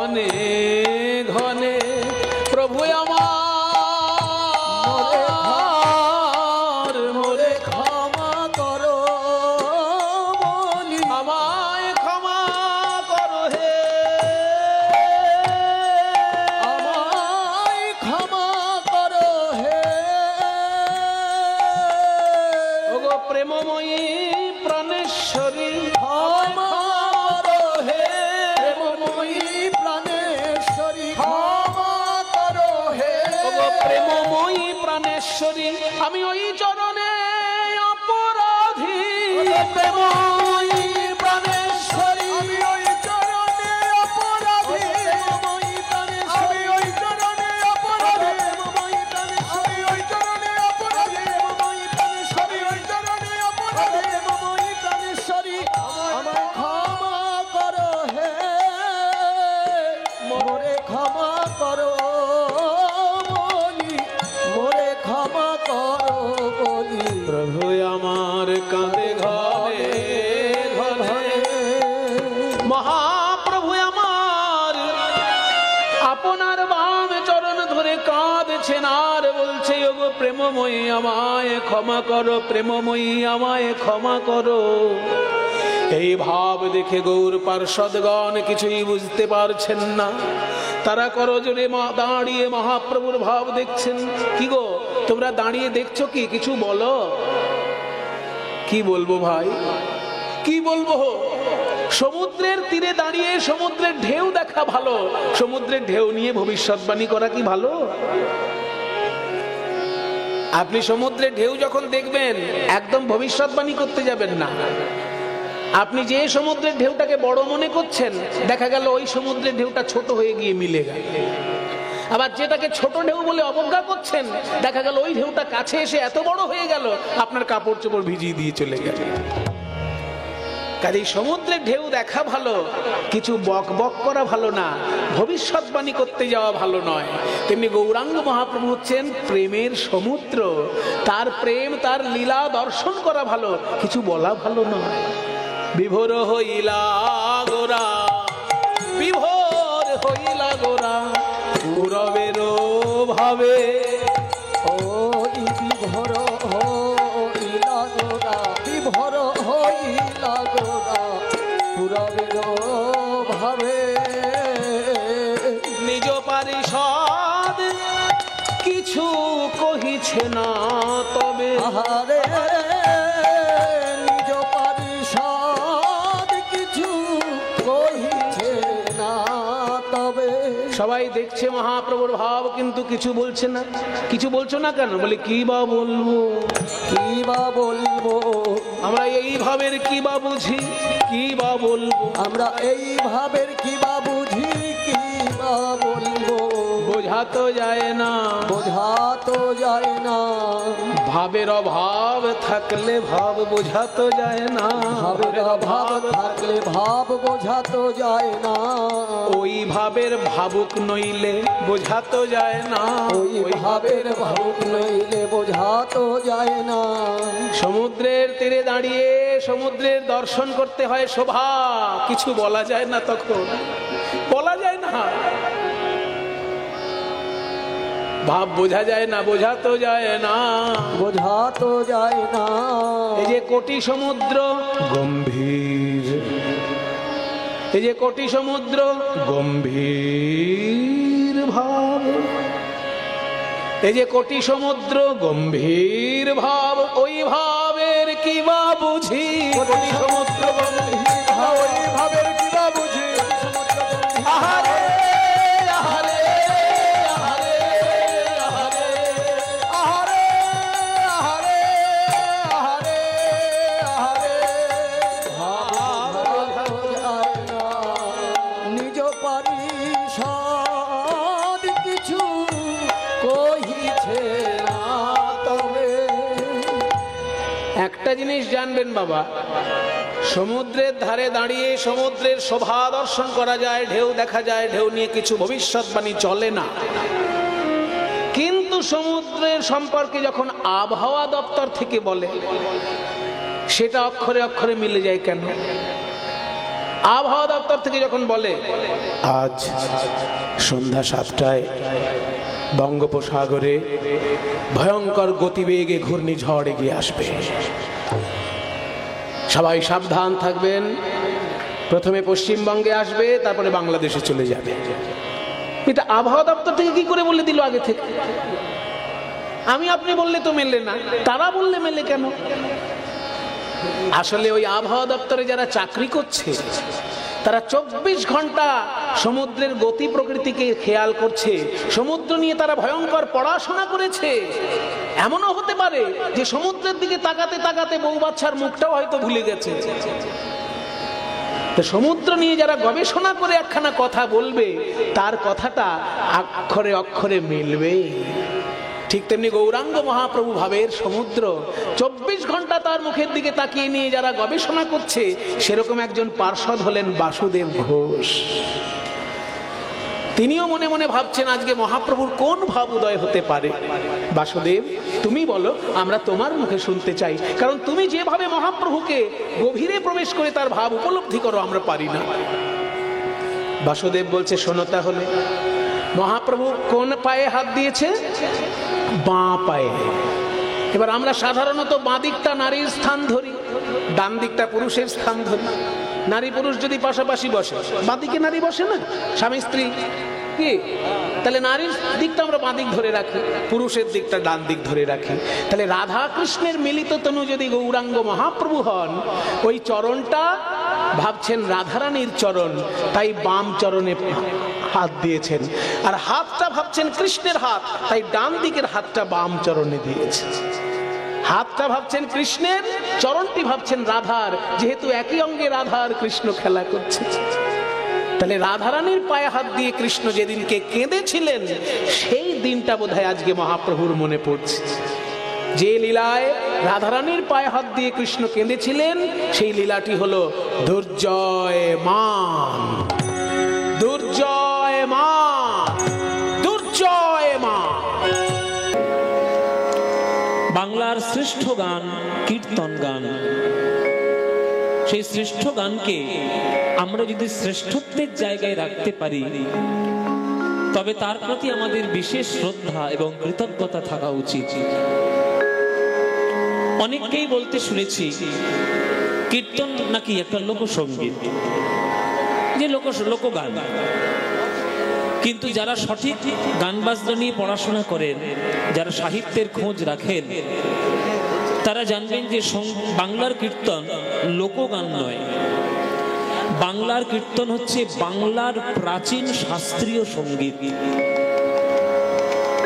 ঘনে ঘনে প্রভু আমার মোরে ক্ষমা করো বলি আমায় ক্ষমা করো হে আমায় ক্ষমা করো হে ওগো প্রেমময়ী প্রাণেশ্বরী ক্ষমা করো হে প্রেমময়ী প্রাণেশ্বরী ক্ষমা করো হে ওগো প্রেমময়ী প্রাণেশ্বরী আমি ওই চরণে অপরাধী প্রেমময়ী প্রাণেশ্বরী আমি ওই চরণে অপরাধী প্রেমময়ী প্রাণেশ্বরী আমি ওই চরণে অপরাধী প্রেমময়ী প্রাণেশ্বরী আমি ওই চরণে অপরাধী প্রেমময়ী প্রাণেশ্বরী ওই চরণে অপরাধী প্রেমময়ী প্রাণেশ্বরী আমায় ক্ষমা করো হে মোরে ক্ষমা করো বলি মোরে ক্ষমা করো বলি প্রভু আমার কাঁদে ঘরে ঘরে মহাপ্রভু আমার আপনার বাম চরণ ধরে কাঁদছেন আর বলছে ওগো প্রেমময়ী আমায় ক্ষমা করো প্রেমময়ী আমায় ক্ষমা করো এই ভাব দেখে গৌর পার্ষদগণ কিছুই বুঝতে পারছেন না তারা করজোড়ে দাঁড়িয়ে মহাপ্রভুর ভাব দেখছেন কি গো তোমরা দাঁড়িয়ে দেখছো কি কিছু বলো কি বলবো ভাই কি বলবো সমুদ্রের তীরে দাঁড়িয়ে সমুদ্রের ঢেউ দেখা ভালো সমুদ্রের ঢেউ নিয়ে ভবিষ্যৎবাণী করা কি ভালো আপনি সমুদ্রের ঢেউ যখন দেখবেন একদম ভবিষ্যৎবাণী করতে যাবেন না আপনি যে সমুদ্রের ঢেউটাকে বড় মনে করছেন দেখা গেল ওই সমুদ্রের ঢেউটা ছোট হয়ে গিয়ে মিলে গেল আবার যেটাকে ছোট ঢেউ বলে অবজ্ঞা করছেন দেখা গেল ওই ঢেউটা কাছে এসে এত বড় হয়ে গেল আপনার কাপড় চোপড় ভিজিয়ে দিয়ে চলে গেল কাজেই সমুদ্রের ঢেউ দেখা ভালো কিছু বক বক করা ভালো না ভবিষ্যৎবাণী করতে যাওয়া ভালো নয় তেমনি গৌরাঙ্গ মহাপ্রভু হচ্ছেন প্রেমের সমুদ্র তার প্রেম তার লীলা দর্শন করা ভালো কিছু বলা ভালো নয় বিভোর হইলা গোরা বিভোর হইলা গোরা গৌরবের ভাবে ওই বিভোর হইলা গোরা বিভোর হইলা গোরা পুরবের ভাবে নিজ পারিষদ কিছু কহিছে না তবে আহারে নিজ পারিষদ কিছু কহিছে না তবে সবাই দেখছে মহাপ্রভুর ভাব কিন্তু কিছু বলছে না কিছু বলছো না কেন বলে কি বা বলবো কি বা বলবো আমরা এই ভাবের কি বা বুঝি কি বা বলবো আমরা এই ভাবের কি বা বুঝি কি বা বলবো বোঝা তো যায় না বোঝা তো যায় না ভাবের অভাব থাকলে ভাব বোঝা তো যায় না ভাবের অভাব থাকলে ভাব বোঝা তো যায় না ওই ভাবের ভাবুক নইলে বোঝা তো যায় না ওই ভাবের ভাবুক নইলে বোঝা তো যায় না সমুদ্রের তীরে দাঁড়িয়ে সমুদ্রের দর্শন করতে হয় শোভা কিছু বলা যায় না তখন বলা যায় না ভাব বোঝা যায় না বোঝা তো যায় না বোঝা তো যায় না এই যে কোটি সমুদ্র গম্ভীর এই যে কোটি সমুদ্র গম্ভীর ভাব এই যে কোটি সমুদ্র গম্ভীর ভাব ওই ভাবের কি বা বুঝি কোটি সমুদ্র গম্ভীর ভাব ওই ভাবের কি বা বুঝি আহারে আহারে আহারে আহারে আহারে আহারে আহারে আহারে ভাব বোঝা তো যায় না নিজ পারিষদ কিছু কহিছে না তবে একটা জিনিস জানবেন বাবা সমুদ্রের ধারে দাঁড়িয়ে সমুদ্রের শোভা দর্শন করা যায় ঢেউ দেখা যায় ঢেউ নিয়ে কিছু ভবিষ্যৎবাণী চলে না কিন্তু সমুদ্রের সম্পর্কে যখন আবহাওয়া দপ্তর থেকে বলে সেটা অক্ষরে অক্ষরে মিলে যায় কেন আবহাওয়া দপ্তর থেকে যখন বলে আজ সন্ধ্যা 7টায় বঙ্গোপসাগরে ভয়ঙ্কর গতিবেগে ঘূর্ণিঝড় এগিয়ে আসবে, সবাই সাবধান থাকবেন, প্রথমে পশ্চিমবঙ্গে আসবে, তারপরে বাংলাদেশে চলে যাবে। এটা আবহাওয়া দপ্তর থেকে কি করে বলে দিল আগে থেকে? আমি আপনি বললে তো মেলে না, তারা বললে মেলে কেন? আসলে ওই আবহাওয়া দপ্তরে যারা চাকরি করছে তারা 24 ঘন্টা সমুদ্রের গতি প্রকৃতিকে খেয়াল করছে, সমুদ্র নিয়ে তারা ভয়ঙ্কর পড়াশোনা করেছে। এমনও হতে পারে যে সমুদ্রের দিকে তাকাতে তাকাতে বউ বাচ্চার মুখটাও হয়তো ভুলে গেছে। তো সমুদ্র নিয়ে যারা গবেষণা করে একখানা কথা বলবে, তার কথাটা অক্ষরে অক্ষরে মিলবে। ঠিক তেমনি গৌরাঙ্গ মহাপ্রভু ভাবের সমুদ্র 24 ঘন্টা তার মুখের দিকে তাকিয়ে নিয়ে যারা গবেষণা করছে, সেরকম একজন পার্ষদ হলেন বাসুদেব ঘোষ। তিনিও মনে মনে ভাবছেন আজকে মহাপ্রভুর কোন ভাব উদয় হতে পারে। বাসুদেব, তুমি বলো, আমরা তোমার মুখে শুনতে চাই, কারণ তুমি যেভাবে মহাপ্রভুকে গভীরে প্রবেশ করে তার ভাব উপলব্ধি করো, আমরা পারি না। বাসুদেব বলছে, শোনো তাহলে, মহাপ্রভু কোন পায়ে হাত দিয়েছে? বাঁ পায়ে। এবার আমরা সাধারণত বাঁ দিকটা নারীর স্থান ধরি, ডান দিকটা পুরুষের স্থান ধরি। নারী পুরুষ যদি পাশাপাশি বসে, বাঁ দিকে নারী বসে না, স্বামী স্ত্রী কি? তাহলে নারীর দিকটা আমরা বাঁ দিক ধরে রাখি, পুরুষের দিকটা ডান দিক ধরে রাখি। তাহলে রাধা কৃষ্ণের মিলিত তনু যদি গৌরাঙ্গ মহাপ্রভু হন, ওই চরণটা ভাবছেন রাধারানীর চরণ, তাই বাম চরণে হাত দিয়েছেন। আর হাতটা ভাবছেন কৃষ্ণের হাত, তাই ডান দিকের হাতটা বাম চরণে দিয়েছে। হাতটা ভাবছেন কৃষ্ণের, চরণটি ভাবছেন রাধার, যেহেতু একই অঙ্গে রাধার কৃষ্ণ খেলা করছে। তাহলে রাধারানীর পায়ে হাত দিয়ে কৃষ্ণ যেদিনকে কেঁদেছিলেন, সেই দিনটা বোধহয় আজকে মহাপ্রভুর মনে পড়ছে। যে লীলায় রাধারানীর পায়ে হাত দিয়ে কৃষ্ণ কেঁদেছিলেন, সেই লীলাটি হলো দুর্জয়মান। দুর্জয়মান, দুর্জয়মান। বাংলার শ্রেষ্ঠ গান কীর্তন গান। সেই শ্রেষ্ঠ গানকে আমরা যদি শ্রেষ্ঠত্বের জায়গায় রাখতে পারি, তবে তার প্রতি আমাদের বিশেষ শ্রদ্ধা এবং কৃতজ্ঞতা থাকা উচিত। অনেককেই বলতে শুনেছি কীর্তন নাকি একটা লোকসঙ্গীত, যে লোকগান। কিন্তু যারা সঠিক গান বাজনা নিয়ে পড়াশোনা করেন, যারা সাহিত্যের খোঁজ রাখেন, তারা জানবেন যে বাংলার কীর্তন লোকগান নয়। বাংলার কীর্তন হচ্ছে বাংলার প্রাচীন শাস্ত্রীয় সঙ্গীত।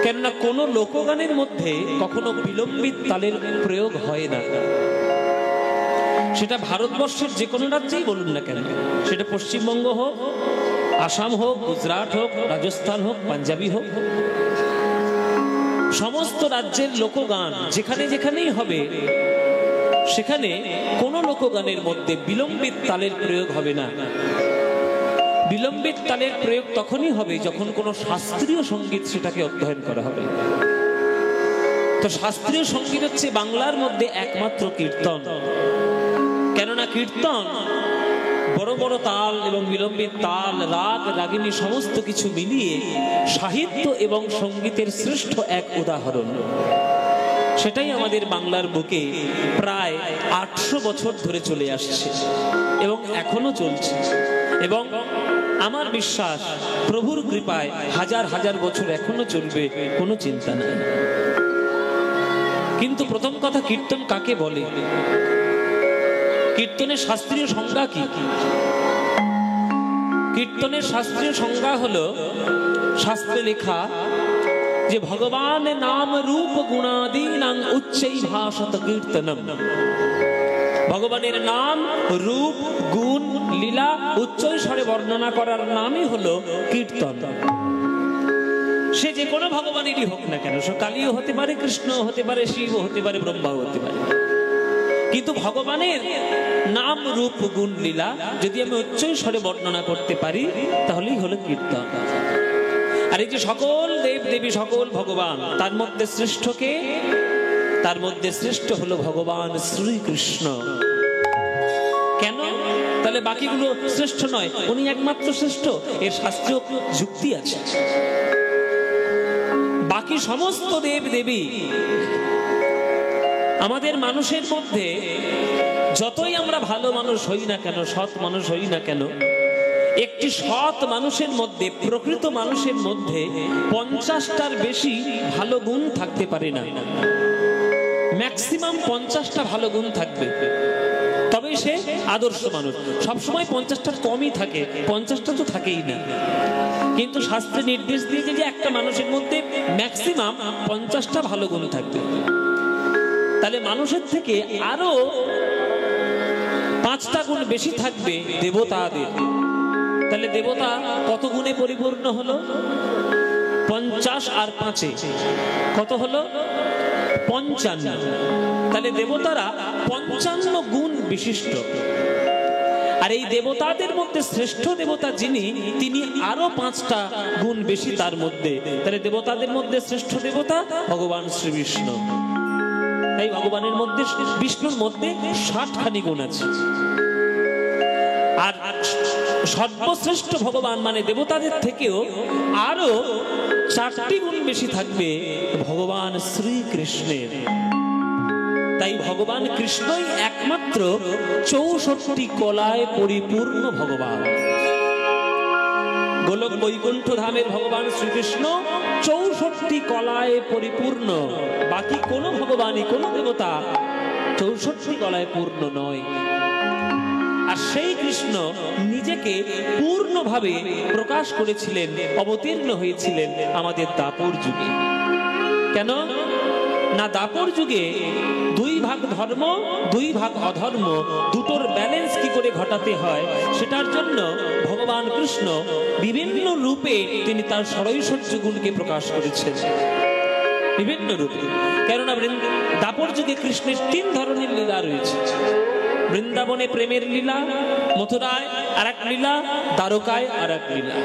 কেননা কোনো লোকগানের মধ্যে কখনো বিলম্বিত তালের প্রয়োগ হয় না। সেটা ভারতবর্ষের যে কোনো রাজ্যেই বলুন না কেন, সেটা পশ্চিমবঙ্গ হোক, আসাম হোক, গুজরাট হোক, রাজস্থান হোক, পাঞ্জাবি হোক, সমস্ত রাজ্যের লোকগান যেখানে যেখানেই হবে, সেখানে কোনো লোকগানের মধ্যে বিলম্বিত তালের প্রয়োগ হবে না। বিলম্বিত তালের প্রয়োগ তখনই হবে যখন কোনো শাস্ত্রীয় সঙ্গীত সেটাকে অধ্যয়ন করা হবে। তো শাস্ত্রীয় সঙ্গীত হচ্ছে বাংলার মধ্যে একমাত্র কীর্তন। কেননা কীর্তন বড় বড় তাল এবং বিলম্বিত তাল, রাগ, রাগিনী সমস্ত কিছু মিলিয়ে সাহিত্য এবং সঙ্গীতের শ্রেষ্ঠ এক উদাহরণ। সেটাই আমাদের বাংলার বুকে প্রায় 800 বছর ধরে চলে আসছে এবং এখনো চলছে। এবং আমার বিশ্বাস প্রভুর কৃপায় হাজার হাজার বছর এখনো চলবে, কোনো চিন্তা নাই। কিন্তু প্রথম কথা, কীর্তন কাকে বলে? কীর্তনের শাস্ত্রীয় সংজ্ঞা কি? কীর্তনের শাস্ত্রীয় সংজ্ঞা হলো শাস্ত্রে লেখা যে ভগবান নাম রূপ গুণাদীনাং উচ্চৈ ভাষত কীর্তনম। ভগবানের নাম, রূপ, গুণ, লীলা উচ্চ স্বরে বর্ণনা করার নামই হলো কীর্তন। সে যে কোনো ভগবানেরই হোক না কেন, সে কালীও হতে পারে, কৃষ্ণ হতে পারে, শিব হতে পারে, ব্রহ্মাও হতে পারে। কিন্তু ভগবানের নাম, রূপ, গুণ, লীলা যদি আমি উচ্চ স্বরে বর্ণনা করতে পারি, তাহলেই হলো কীর্তন। আর এই যে সকল দেব দেবী, সকল ভগবান, তার মধ্যে শ্রেষ্ঠকে, তার মধ্যে শ্রেষ্ঠ হলো ভগবান শ্রীকৃষ্ণ। কেন? তাহলে বাকিগুলো শ্রেষ্ঠ নয়, উনি একমাত্র শ্রেষ্ঠ, এর শাস্ত্রীয় যুক্তি আছে। বাকি সমস্ত দেব দেবী আমাদের মানুষের মধ্যে, যতই আমরা ভালো মানুষ হই না কেন, সৎ মানুষ হই না কেন, একটি সৎ মানুষের মধ্যে, প্রকৃত মানুষের মধ্যে 50টার বেশি ভালো গুণ থাকতে পারে না। ম্যাক্সিমাম 50টা ভালো গুণ থাকবে, তবে সে আদর্শ মানুষ। সবসময় 50টার কমই থাকে, 50টা তো থাকেই না। কিন্তু শাস্ত্রে নির্দেশ দিয়েছে যে একটা মানুষের মধ্যে ম্যাক্সিমাম 50টা ভালো গুণ থাকবে। তাহলে মানুষের থেকে আরো 5টা গুণ বেশি থাকবে দেবতাদের। তাহলে দেবতা কত গুণে পরিপূর্ণ হলো? 50 আর 5 কত হলো? 55। তাহলে দেবতারা 55 গুণ বিশিষ্ট। আর এই দেবতাদের মধ্যে শ্রেষ্ঠ দেবতা যিনি, তিনি আরো 5টা গুণ বেশি তার মধ্যে। তাহলে দেবতাদের মধ্যে শ্রেষ্ঠ দেবতা ভগবান শ্রী বিষ্ণু। তাই ভগবানের মধ্যে, বিষ্ণুর মধ্যে 60খানি গুণ আছে। আর সর্বশ্রেষ্ঠ ভগবান মানে দেবতাদের থেকেও আরো 4টি গুণ বেশি থাকবে ভগবান শ্রীকৃষ্ণের। তাই ভগবান কৃষ্ণই একমাত্র 64 কলায় পরিপূর্ণ ভগবান। গোলক বৈকুণ্ঠ ধামের ভগবান শ্রীকৃষ্ণ 64 কলায় পরিপূর্ণ। বাকি কোনো ভগবানই, কোনো দেবতা 64 কলায় পূর্ণ নয়। আর সেই কৃষ্ণ নিজেকে পূর্ণভাবে প্রকাশ করেছিলেন, অবতীর্ণ হয়েছিলেন আমাদের দাপর যুগে। কেন না, দাপর যুগে 2 ভাগ ধর্ম, 2 ভাগ অধর্ম, দুটোর ব্যালেন্স কি করে ঘটাতে হয়, সেটার জন্য ভগবান কৃষ্ণ বিভিন্ন রূপে তিনি তার ষড়ৈশ্বর্য গুণকে প্রকাশ করেছেন, বিভিন্ন রূপে। কেননা দাপর যুগে কৃষ্ণের 3 ধরনের লীলা রয়েছে। বৃন্দাবনে প্রেমের লীলা, মথুরায় আর এক লীলা, দ্বারকায় আর এক লীলা।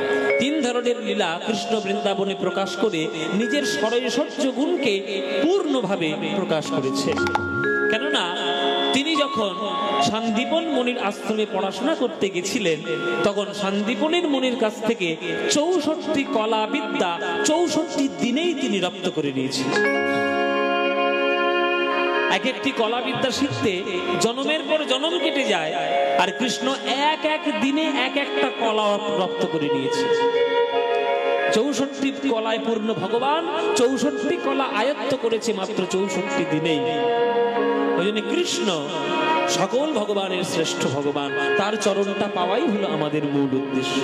3 ধরনের লীলা কৃষ্ণ বৃন্দাবনে প্রকাশ করে নিজের ষড়ৈশ্বর্য গুণকে পূর্ণভাবে প্রকাশ করেছে। কেননা তিনি যখন শান্তিপন মুনির আশ্রমে পড়াশোনা করতে গেছিলেন, তখন শান্তিপনের মুনির কাছ থেকে 64 কলা বিদ্যা 64 দিনেই তিনি রপ্ত করে নিয়েছিলেন। এক একটি কলা বিদ্যা শিখতে জন্মের পর জন্ম কেটে যায়, আর কৃষ্ণ এক এক দিনে এক একটা কলা রপ্ত করে নিয়েছে। 64 কলায় পূর্ণ ভগবান 64 কলা আয়ত্ত করেছে মাত্র 64 দিনেই। ওই জন্য কৃষ্ণ সকল ভগবানের শ্রেষ্ঠ ভগবান, তার চরণটা পাওয়াই হলো আমাদের মূল উদ্দেশ্য।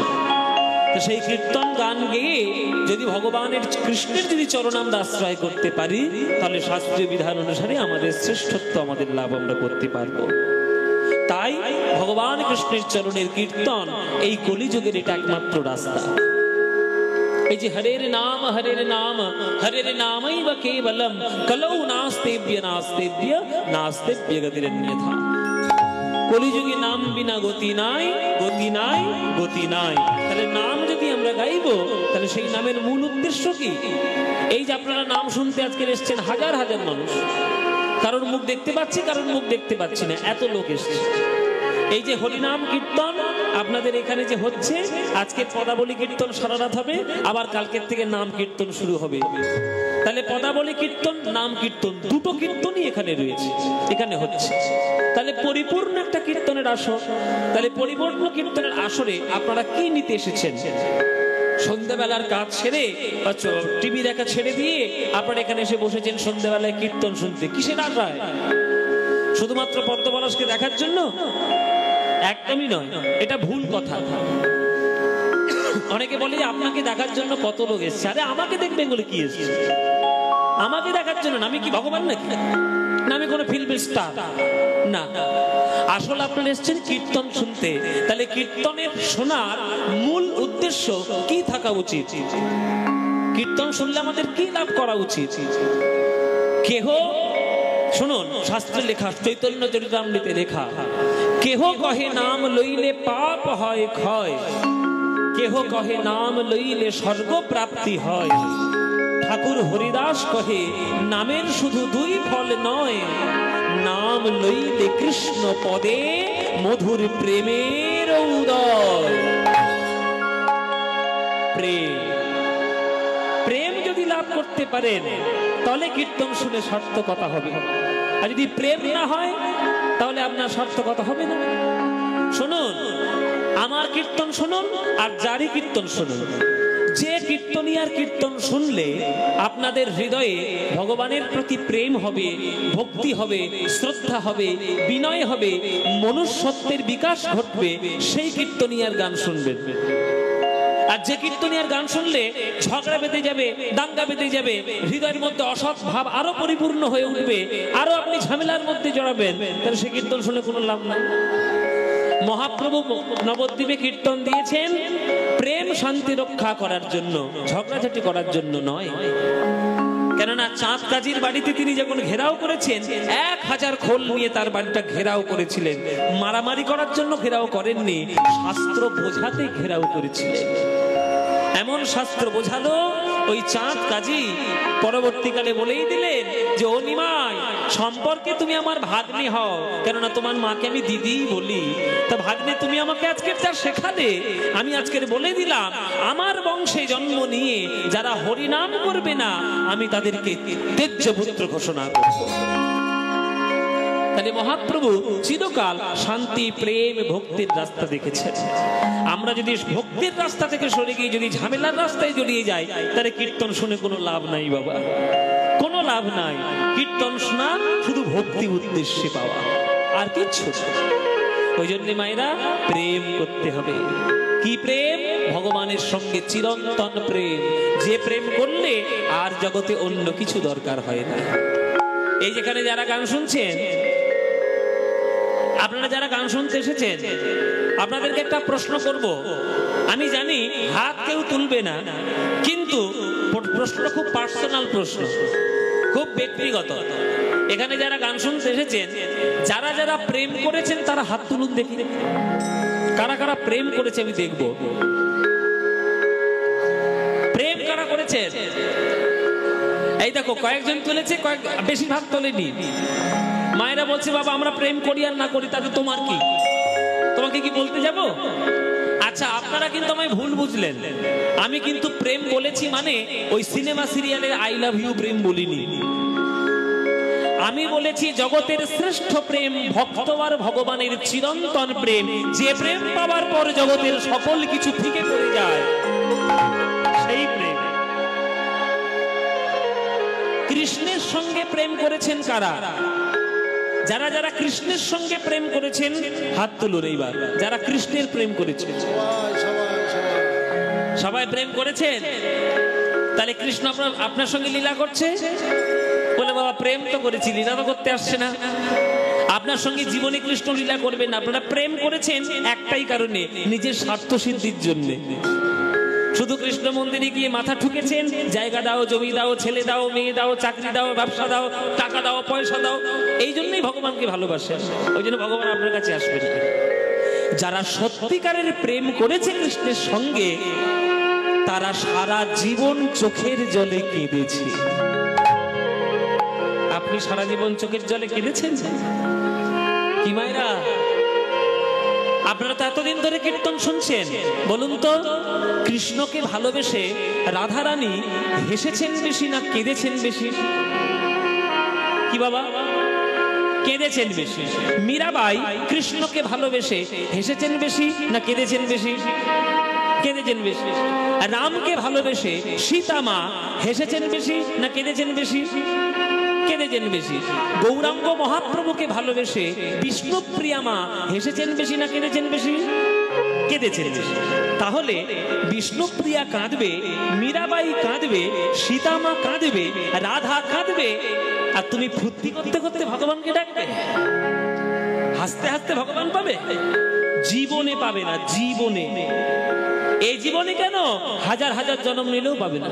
সেই কীর্তন গান গেয়ে যদি ভগবানের, কৃষ্ণের যদি চরণ আমরা আশ্রয় করতে পারি, তাহলে শাস্ত্রীয় বিধান অনুসারে আমাদের শ্রেষ্ঠত্ব, আমাদের লাভ আমরা করতে পারবো। তাই ভগবান কৃষ্ণের চরণের কীর্তন এই কলিযুগের এটা একমাত্র রাস্তা। এই যে হরের নাম হরের নামৈব কেবলম কলৌ নাস্তেব্য নাস্তেব্য নাস্তেব্য গতিরন্যথা। কলিযুগে নাম বিনা গতি নাই, গতি নাই, গতি নাই। তাহলে নাম যদি আমরা গাইবো, তাহলে সেই নামের মূল উদ্দেশ্য কি? এই যে আপনারা নাম শুনতে আজকে এসছেন হাজার হাজার মানুষ, কারোর মুখ দেখতে পাচ্ছি, কারোর মুখ দেখতে পাচ্ছি না, এত লোক এসছে। এই যে হরিনাম কীর্তন আপনাদের এখানে যে হচ্ছে, আজকে পদাবলী কীর্তন সারা রাত হবে, আবার কালকের থেকে নাম কীর্তন শুরু হবে। তাহলে পদাবলী কীর্তন, নাম কীর্তন, দুটো কীর্তনই এখানে রয়েছে, এখানে হচ্ছে। তাহলে পরিপূর্ণ একটা কীর্তনের আসর। তাহলে পরিপূর্ণ কীর্তনের আসরে আপনারা কি নিতে এসেছেন? সন্ধ্যাবেলার কাজ ছেড়ে, টিভি দেখা ছেড়ে দিয়ে আপনারা এখানে এসে বসেছেন সন্ধ্যাবেলায় কীর্তন শুনতে। কিসের আশায়? শুধুমাত্র পদ্মপলাশকে দেখার জন্য? একদমই নয়, এটা ভুল কথা। অনেকে বলে আপনাকে দেখার জন্য কত লোক এসছে। আরে আমাকে দেখবেন বলে কি এসছে? আমাকে দেখার জন্য না। আমি কি ভগবান নাকি? না আমি কোনো ফিল্মের স্টার না। আসলে আপনারা এসছেন কীর্তন শুনতে। তাহলে কীর্তনের শোনার মূল উদ্দেশ্য কি থাকা উচিত? কীর্তন শুনলে আমাদের কি লাভ করা উচিত? কেহ, শুনুন, শাস্ত্রে লেখা, চৈতন্য চরিতামৃতে লেখা, কেহ কহে নাম লইলে পাপ হয় ক্ষয়, কেহ কহে নাম লইলে স্বর্গ প্রাপ্তি হয়। ঠাকুর হরিদাস কহে নামের শুধু 2 ফল নয়, নাম লইলে কৃষ্ণ পদে মধুর প্রেমের উদয়। প্রেম, প্রেম যদি লাভ করতে পারেন তাহলে কীর্তন শুনে সার্থকতা হবে, আর যদি প্রেম না হয় তাহলে আপনার সার্থকতা হবে না। শুনুন, আমার কীর্তন শুনুন আর যারই কীর্তন শুনুন, যে কীর্তনিয়ার কীর্তন শুনলে আপনাদের হৃদয়ে ভগবানের প্রতি প্রেম হবে, ভক্তি হবে, শ্রদ্ধা হবে, বিনয় হবে, মনুষ্যত্বের বিকাশ ঘটবে, সেই কীর্তনিয়ার গান শুনবেন। আর যে কীর্তনিয়ার গান শুনলে ঝগড়া বেঁধে যাবে, দাঙ্গা বেঁধে যাবে, হৃদয়ের মধ্যে অসৎ ভাব আরো পরিপূর্ণ হয়ে উঠবে, আরো আপনি ঝামেলার মধ্যে জড়াবেন, তাহলে সে কীর্তন শুনে কোনো লাভ নাই। মহাপ্রভু নবদ্বীপে কীর্তন দিয়েছেন প্রেম শান্তি রক্ষা করার জন্য, ঝগড়াঝাটি করার জন্য নয়। কেননা চাঁদ কাজীর বাড়িতে তিনি যখন ঘেরাও করেছেন, 1000 খোল নিয়ে তার বাড়িটা ঘেরাও করেছিলেন। মারামারি করার জন্য ঘেরাও করেননি, শাস্ত্র বোঝাতে ঘেরাও করেছিলেন। এমন শাস্ত্র বোঝালো ওই চাঁদ কাজী পরবর্তীকালে বলেই দিলেন যে ও নিমাই, সম্পর্কে তুমি আমার ভাগ্নে হও, কেননা তোমার মাকে আমি দিদি বলি। তা ভাগ্নে তুমি আমাকে আজকের যা শেখালে, আমি আজকের বলে দিলাম আমার বংশে জন্ম নিয়ে যারা হরিনাম করবে না, আমি তাদেরকে ত্যায্য পুত্র ঘোষণা করব। তাহলে মহাপ্রভু চিরকাল শান্তি, প্রেম, ভক্তির রাস্তা দেখেছেন। আমরা যদি ভক্তির রাস্তা থেকে সরে গিয়ে যদি ঝামেলার রাস্তায় জড়িয়ে যাই, তাহলে কীর্তন শুনে কোনো লাভ নাই বাবা, কোনো লাভ নাই। কীর্তন শোনা শুধু ভক্তি উদ্দেশ্যে পাওয়া, আর কিচ্ছু। ওই জন্য মায়েরা প্রেম করতে হবে। কি প্রেম? ভগবানের সঙ্গে চিরন্তন প্রেম, যে প্রেম করলে আর জগতে অন্য কিছু দরকার হয় না। এই যেখানে যারা গান শুনছেন, আপনারা যারা গান শুনতে এসেছেন, আপনাদেরকে একটা প্রশ্ন করব। আমি জানি হাত কেউ তুলবে না, কিন্তু প্রশ্নটা খুব পার্সোনাল প্রশ্ন, খুব ব্যক্তিগত। এখানে যারা গান শুনতে এসেছেন, যারা যারা প্রেম করেছেন তারা হাত তুলুন দেখি। কারা কারা প্রেম করেছে আমি দেখব। প্রেম কারা করেছেন? এই দেখো কয়েকজন তুলেছে, বেশিরভাগ তোলেনি। মায়েরা বলছে বাবা আমরা প্রেম করি আর না করি তাতে তোমার কি, তোমাকে কি বলতে যাব? আচ্ছা, আপনারা কিন্তু আমায় ভুল বুঝলেন। আমি কিন্তু প্রেম বলেছি মানে ওই সিনেমা সিরিয়ালের আই লাভ ইউ প্রেম বলিনি। আমি বলেছি জগতের শ্রেষ্ঠ প্রেম, ভক্ত আর ভগবানের চিরন্তন প্রেম, যে প্রেম পাওয়ার পর জগতের সকল কিছু ফিকে পড়ে যায়, সেই প্রেম। কৃষ্ণের সঙ্গে প্রেম করেছেন কারা? যারা যারা কৃষ্ণের সঙ্গে প্রেম করেছেন হাত তুলুন এইবার। যারা কৃষ্ণের প্রেম করেছেন, সবাই প্রেম করেছেন। তাহলে কৃষ্ণ আপনার সঙ্গে লীলা করছে বলে বাবা প্রেম তো করেছি, লীলা তো করতে আসছে না। আপনার সঙ্গে জীবনে কৃষ্ণ লীলা করবেন না। আপনারা প্রেম করেছেন একটাই কারণে, নিজের স্বার্থ সিদ্ধির জন্য। শুধু কৃষ্ণ মন্দিরে গিয়ে মাথা ঠুকেছেন, জায়গা দাও, জমি দাও, ছেলে দাও, মেয়ে দাও, চাকরি দাও, ব্যবসা দাও, টাকা দাও, পয়সা দাও। এই জন্যই ভগবানকে ভালোবাসেন, ওই জন্য ভগবান আপনার কাছে আসবেন। যারা সত্যিকারের প্রেম করেছে কৃষ্ণের সঙ্গে, তারা সারা জীবন চোখের জলে কেঁদেছে। আপনি সারা জীবন চোখের জলে কেঁদেছেন কি মায়েরা? আপনারা তো এতদিন ধরে কীর্তন শুনছেন, বলুন তো কৃষ্ণকে ভালোবেসে রাধারানী হেসেছেন বেশি না কেঁদেছেন বেশি? কি বাবা? কেঁদেছেন বেশি। মীরাবাই কৃষ্ণকে ভালোবেসে হেসেছেন বেশি না কেঁদেছেন বেশি? কেঁদেছেন বেশি। রামকে ভালোবেসে সীতা মা হেসেছেন বেশি না কেঁদেছেন বেশি? কেঁদেছেন বেশি। গৌরাঙ্গ মহাপ্রভুকে ভালোবেসে বিষ্ণুপ্রিয়া মা হেসেছেন বেশি না কেঁদেছেন বেশি? কেঁদেছেন বেশি। তাহলে বিষ্ণুপ্রিয়া কাঁদবে, মীরাবাই কাঁদবে, সীতা মা কাঁদবে, রাধা কাঁদবে, আর তুমি ফুর্তি করতে করতে ভগবানকে ডাকবে, হাসতে হাসতে ভগবান পাবে? জীবনে পাবে না, জীবনে। এই জীবনে কেন, হাজার হাজার জন্ম নিলেও পাবে না।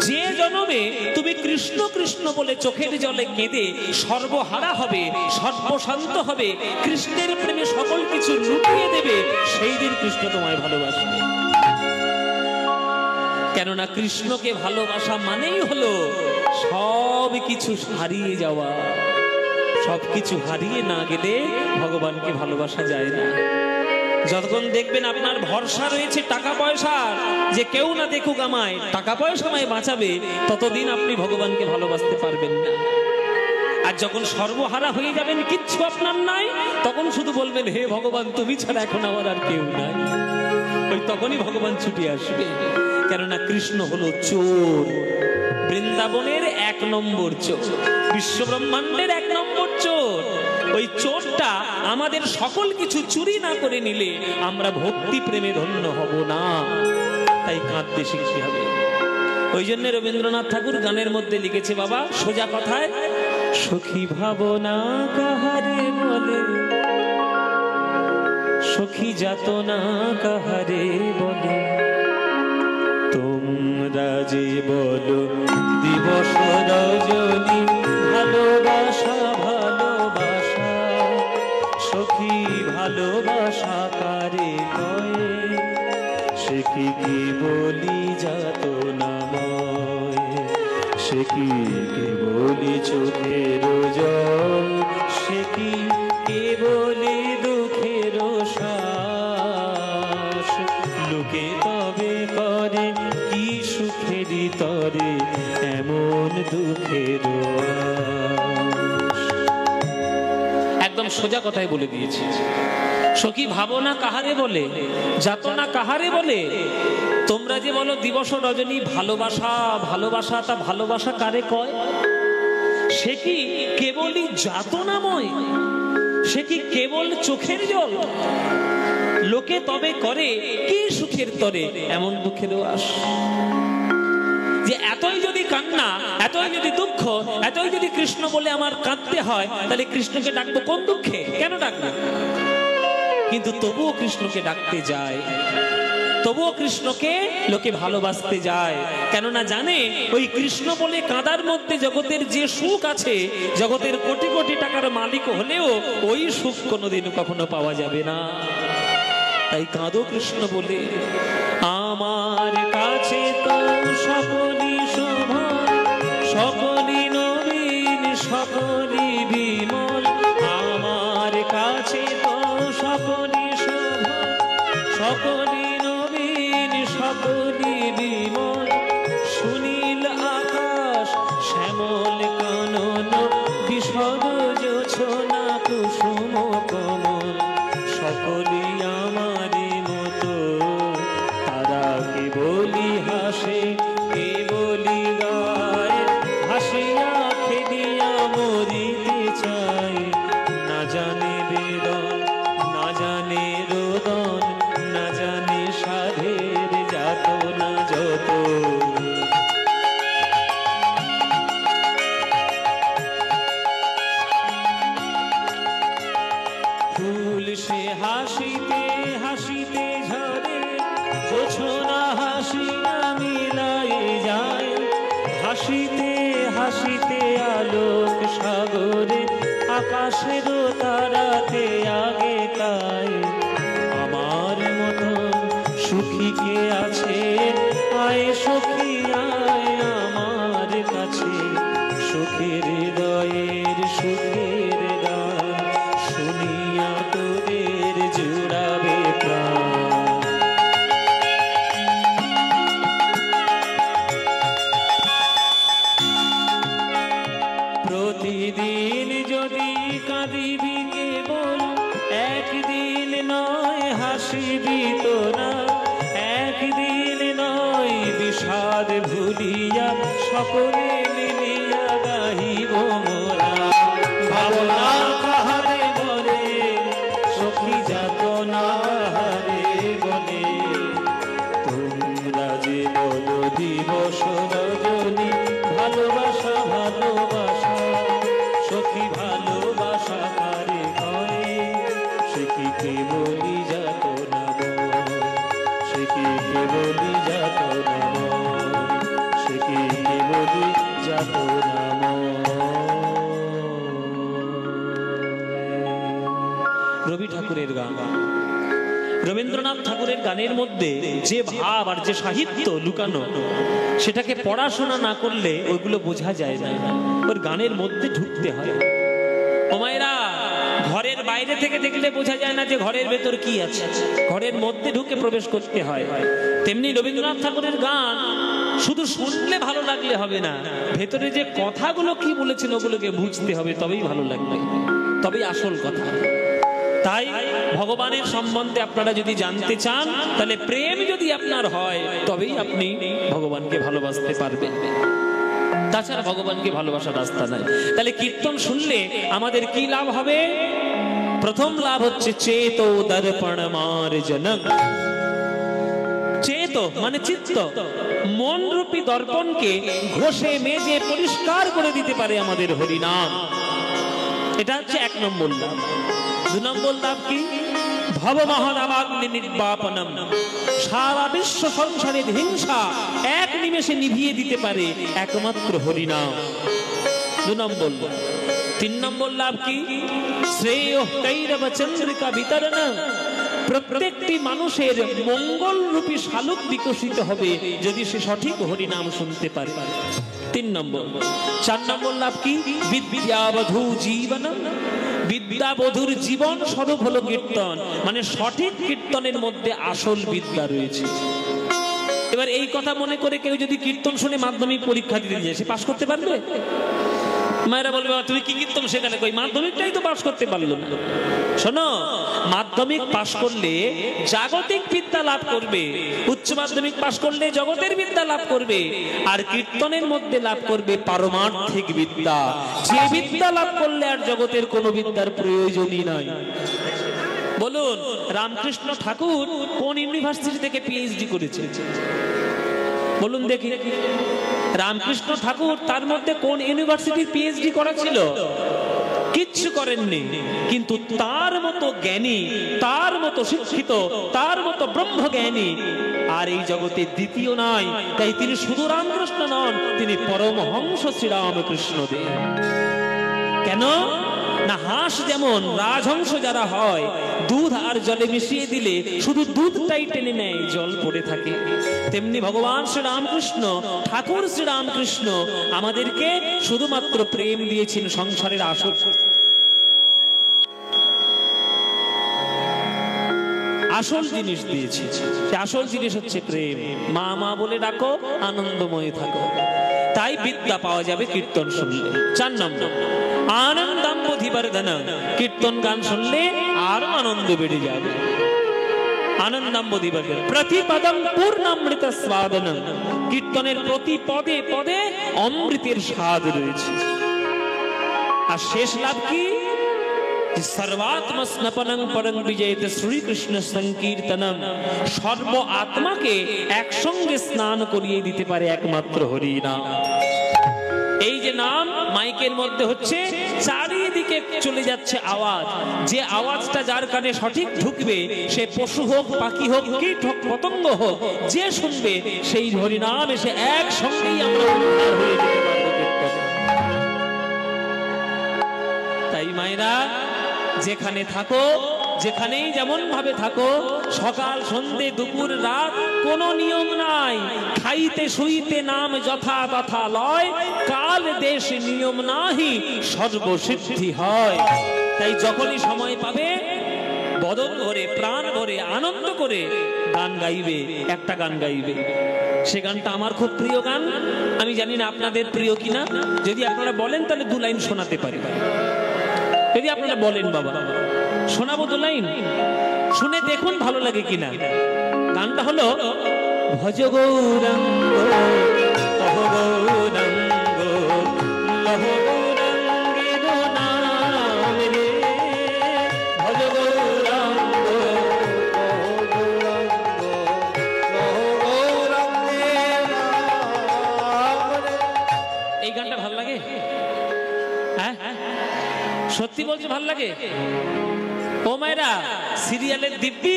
যে জন্মে তুমি কৃষ্ণ কৃষ্ণ বলে চোখের জলে কেঁদে সর্বহারা হবে, সর্বশান্ত হবে, কৃষ্ণের প্রেমে সকল কিছু লুটিয়ে দেবে, সেই দিন কৃষ্ণ তোমায় ভালোবাসবে। কেননা কৃষ্ণকে ভালোবাসা মানেই হলো সব কিছু হারিয়ে যাওয়া। সবকিছু হারিয়ে না গেলে ভগবানকে ভালোবাসা যায় না। যতক্ষণ দেখবেন আপনার ভরসা রয়েছে টাকা পয়সার, যে কেউ না দেখুক আমায়, টাকা পয়সা আমায় বাঁচাবে, ততদিন আপনি ভগবানকে ভালোবাসতে পারবেন না। আর যখন সর্বহারা হয়ে যাবেন, কিচ্ছু আপনার নাই, তখন শুধু বলবেন হে ভগবান তুমি ছাড়া এখন আমার আর কেউ নাই। ওই তখনই ভগবান ছুটে আসবে। কেননা কৃষ্ণ হলো চোর, বৃন্দাবনের 1 নম্বর চোর, বিশ্ব ব্রহ্মাণ্ডের 1 নম্বর চোর। ওই চোরটা আমাদের সকল কিছু চুরি না করে নিলে আমরা ভক্তি প্রেমে ধন্য হব না। তাই কাঁদতে শিখতে হবে। ওই জন্য রবীন্দ্রনাথ ঠাকুর গানের মধ্যে লিখেছে বাবা, সোজা কথায়, সখী ভাবনা কাহারে বলে, সখী যাতনা কাহারে বলে, তোমরা যে বলো দিবস রজনী ভালোবাসা ভালোবাসা, সখী ভালোবাসা কারে কয়, সে কি বলি যাতনাময়, সে কি বলি চোখের জল, সে কি বলি দুঃখের শ্বাস, লোকে তবে করে কি সুখেরই তরে এমন দুঃখের আশ। একদম সোজা কথাই বলে দিয়েছি। সখী ভাবনা কাহারে বলে, যাতনা কাহারে বলে, তোমরা যে বলো দিবস রজনী ভালোবাসা ভালোবাসা, তা ভালোবাসা কারে কয়, সে কি কেবলই যাতনাময়, সে কি কেবল চোখের জল, লোকে তবে করে কি সুখের তরে এমন দুঃখের আশ। যে এতই যদি কান্না, এতই যদি দুঃখ, এতই যদি কৃষ্ণ বলে আমার কাঁদতে হয়, তাহলে কৃষ্ণকে ডাকবো কোন দুঃখে, কেন ডাকবো? কিন্তু তবুও কৃষ্ণকে ডাকতে যায়, তবুও কৃষ্ণকে লোকে ভালোবাসতে যায়। কেননা জানে ওই কৃষ্ণ বলে কাঁদার মধ্যে জগতের যে সুখ আছে, জগতের কোটি কোটি টাকার মালিক হলেও ওই সুখ কোনোদিন কখনো পাওয়া যাবে না। তাই কাঁদো কৃষ্ণ বলে। আমার কাছে তো সকলই শোভা, সকলই নবীন, সকলই বিমল, আমার কাছে তো সকলই শোভা, সকলই নবীন, সকলই বিমল, সুনীল আকাশ শ্যামল কানন, বিশদ জোছনা কুসুম কমল, সকলই আমারই মতো, তারা কে বলি হাসে, কে বলি গায়, হাসিয়া খেদিয়া মরিতে চায়, না জানে বেদন, না জানে রোদন, না জানে সাধের যাতনা যত। ফুল সে হাসিতে হাসিতে ঝরে, জোছনা হাসিয়া মিলাই যায়, হাসিতে হাসিতে আলোক সাগরে, আকাশের তারাতে আগে তাই, আমার মতো সুখী কে আছে, আয় সখী আয় আমার কাছে, সুখের হৃদয়ের সুখের গান, শুনিয়া তোদের জুড়াবে প্রাণ। প্রতিদিন যদি কাঁদিবি কেবল, একদিন নয় হাসিবি তোরা, একদিন নয় বিষাদ ভুলিয়া, সকলে মিলিয়া গাহিব মোরা। ভাবনা কাহারে বলে, সখী যাতনা কাহারে বলে, তোমরা যে বলো দিবস রজনী ভালোবাসা ভালোবাসা, সখী ভালোবাসা কারে কয়, সে কি কেবলই যাতনাময়, সে কি কেবলই যাতনাময়, সে কি কেবলই যাতনাময়। রবি ঠাকুরের গান, রবীন্দ্রনাথ ঠাকুরের গানের মধ্যে যে ভাব আর যে সাহিত্য লুকানো, সেটাকে পড়াশোনা না করলে ওইগুলো বোঝা যায় না, ওর গানের মধ্যে ঢুকতে হয়। ও মায়েরা, ঘরের বাইরে থেকে দেখলে বোঝা যায় না যে ঘরের ভেতর কি আছে, ঘরের মধ্যে ঢুকে প্রবেশ করতে হয়। তেমনি রবীন্দ্রনাথ ঠাকুরের গান শুধু শুনলে ভালো লাগলে হবে না, ভেতরে যে কথাগুলো কি বলেছেন ওগুলোকে বুঝতে হবে, তবেই ভালো লাগবে, তবেই আসল কথা। তাই ভগবানের সম্বন্ধে আপনারা যদি জানতে চান, তাহলে প্রেম যদি আপনার হয় তবেই আপনি ভগবানকে ভালোবাসতে পারবেন, তাছাড়া ভগবানকে ভালোবাসার রাস্তা নাই। তাহলে কীর্তন শুনলে আমাদের কি লাভ হবে? প্রথম লাভ হচ্ছে চেতো দর্পণ মার্জনম। চেতো মানে চিত্ত, মন রূপী দর্পণকে ঘষে মেজে পরিষ্কার করে দিতে পারে আমাদের হরিনাম। এটা হচ্ছে 1 নম্বর লাভ। 2 নম্বর লাভ কি? ভব মহানামাগ্নি নির্বাপনম। সারা বিশ্ব সংসারের হিংসা এক নিমেষে নিভিয়ে দিতে পারে একমাত্র হরিনাম। 2 নম্বর। 3 নম্বর লাভ কি? শ্রেয় কৈরব চন্দ্রিকা বিতরণ। প্রত্যেকটি মানুষের মঙ্গল রূপী শালুক বিকশিত হবে যদি সে সঠিক হরিনাম শুনতে পারে। 3 নম্বর। 4 নম্বর লাভ কি? বিদ্যাবধূ জীবনম। বিদ্যাবধূর জীবন স্বরূপ হলো কীর্তন, মানে সঠিক কীর্তনের মধ্যে আসল বিদ্যা রয়েছে। এবার এই কথা মনে করে কেউ যদি কীর্তন শুনে মাধ্যমিক পরীক্ষা দিতে যায়, সে পাস করতে পারবে? মায়েরা বলবে তুমি কি কীর্তন সেখানে, কই মাধ্যমিকটাই তো পাস করতে পারলো না। শোনো, মাধ্যমিক পাস করলে জাগতিক বিদ্যা লাভ করবে, উচ্চ মাধ্যমিক পাস করলে জগতের বিদ্যা লাভ করবে, আর কীর্তনের মধ্যে লাভ করবে পারমার্থিক বিদ্যা, যে বিদ্যা লাভ করলে আর জগতের কোনো বিদ্যার প্রয়োজনই নাই। বলুন, রামকৃষ্ণ ঠাকুর কোন ইউনিভার্সিটি থেকে পিএইচডি করেছে? বলুন দেখি। রামকৃষ্ণ ঠাকুর তার মধ্যে কোন ইউনিভার্সিটির পিএইচডি করা ছিল? কিচ্ছু করেননি, কিন্তু তার মতো জ্ঞানী, তার মতো শিক্ষিত, তার মতো ব্রহ্মজ্ঞানী আর এই জগতে দ্বিতীয় নাই। তাই তিনি শুধু রামকৃষ্ণ নন, তিনি পরমহংস শ্রীরামকৃষ্ণ দেব। কেন না, হাঁস যেমন রাজহংস যারা হয় দুধ আর জলে মিশিয়ে দিলে শুধু দুধটাই টেনে নেয়, জল পড়ে থাকে, তেমনি ভগবান শ্রীরামকৃষ্ণ, ঠাকুর শ্রীরামকৃষ্ণ আমাদেরকে শুধুমাত্র প্রেম দিয়েছেন, সংসারের আসল জিনিস দিয়েছে। আসল জিনিস হচ্ছে প্রেম। মা মা বলে ডাকো, আনন্দময় থাকো, তাই বিদ্যা পাওয়া যাবে কীর্তন শুনলে। 4 নম্বর, আনন্দম বোধিবর্ধন। কীর্তন গান শুনলে আরো আনন্দ বেড়ে যাবে। আনন্দম বোধিবর্ধন। প্রতিপদম পূর্ণামৃত স্বাদনম। কীর্তনের প্রতি পদে পদে অমৃতের স্বাদ রয়েছে। আর শেষ লাভ কি? সর্বাত্ম স্নপনং পরং বিজয়িত শ্রীকৃষ্ণ সংকীর্তনম। সর্ব আত্মাকে একসঙ্গে স্নান করিয়ে দিতে পারে একমাত্র হরিনাম। এই যে নাম মাইকের মধ্যে হচ্ছে, চারিদিকে চলে যাচ্ছে আওয়াজ, যে আওয়াজটা যার কানে সঠিক ঢুকবে, সে পশু হোক, পাখি হোক, কীট হোক, পতঙ্গ হোক, যে শুনবে সেই হরিনাম এসে একসঙ্গেই আমরা উদ্ধার হয়ে যেতে পারবো কীর্তনে। তাই মায়েরা, যেখানে থাকো, যেখানেই যেমন ভাবে থাকো, সকাল সন্ধে দুপুর রাত কোনো নিয়ম নাই। খাইতে শুইতে নাম যথা তথা লয়, কাল দেশ নিয়ম নাহি সর্বসিদ্ধি হয়। তাই যখনই সময় পাবে বদন ভরে, প্রাণ ভরে, আনন্দ করে গান গাইবে। একটা গান গাইবে, সে গানটা আমার খুব প্রিয় গান। আমি জানি না আপনাদের প্রিয় কিনা, যদি আপনারা বলেন তাহলে 2 লাইন শোনাতে পারি। যদি আপনারা বলেন বাবা শোনাবো 2 লাইন, শুনে দেখুন ভালো লাগে কিনা। গানটা হলো ভজ গৌরাঙ্গ তহ গৌরাঙ্গ লহ গৌরাঙ্গের নাম রে, ভজ গৌরাঙ্গ এই গানটা ভালো লাগে? হ্যাঁ, সত্যি বলছো ভালো লাগে? ও মায়েরা, সিরিয়ালের দিব্যি,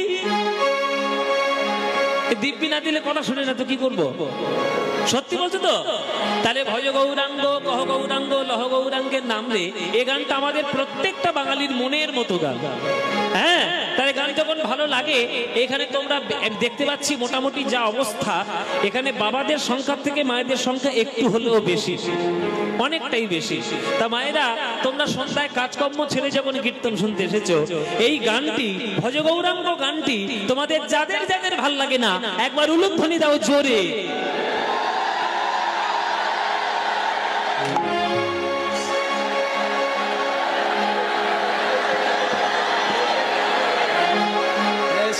দিব্যি না দিলে কথা শুনে না তো কি করবো? সত্যি বলছো তো? তাহলে ভজ গৌরাঙ্গ কহ গৌরাঙ্গ লহ গৌরাঙ্গের নাম রে, এই গানটা আমাদের প্রত্যেকটা বাঙালির মনের মতো গান। হ্যাঁ, তাই গান যখন ভালো লাগে, এখানে তোমরা দেখতে পাচ্ছি মোটামুটি যা অবস্থা, এখানে বাবাদের সংখ্যা থেকে মায়েদের সংখ্যা একটু হলেও বেশি, অনেকটাই বেশি। তা মায়েরা, তোমরা সন্ধ্যায় কাজকর্ম ছেড়ে যখন কীর্তন শুনতে এসেছো, এই গানটি ভজগৌরাঙ্গ গানটি তোমাদের যাদের যাদের ভাল লাগে না, একবার উলুধ্বনি দাও জোরে।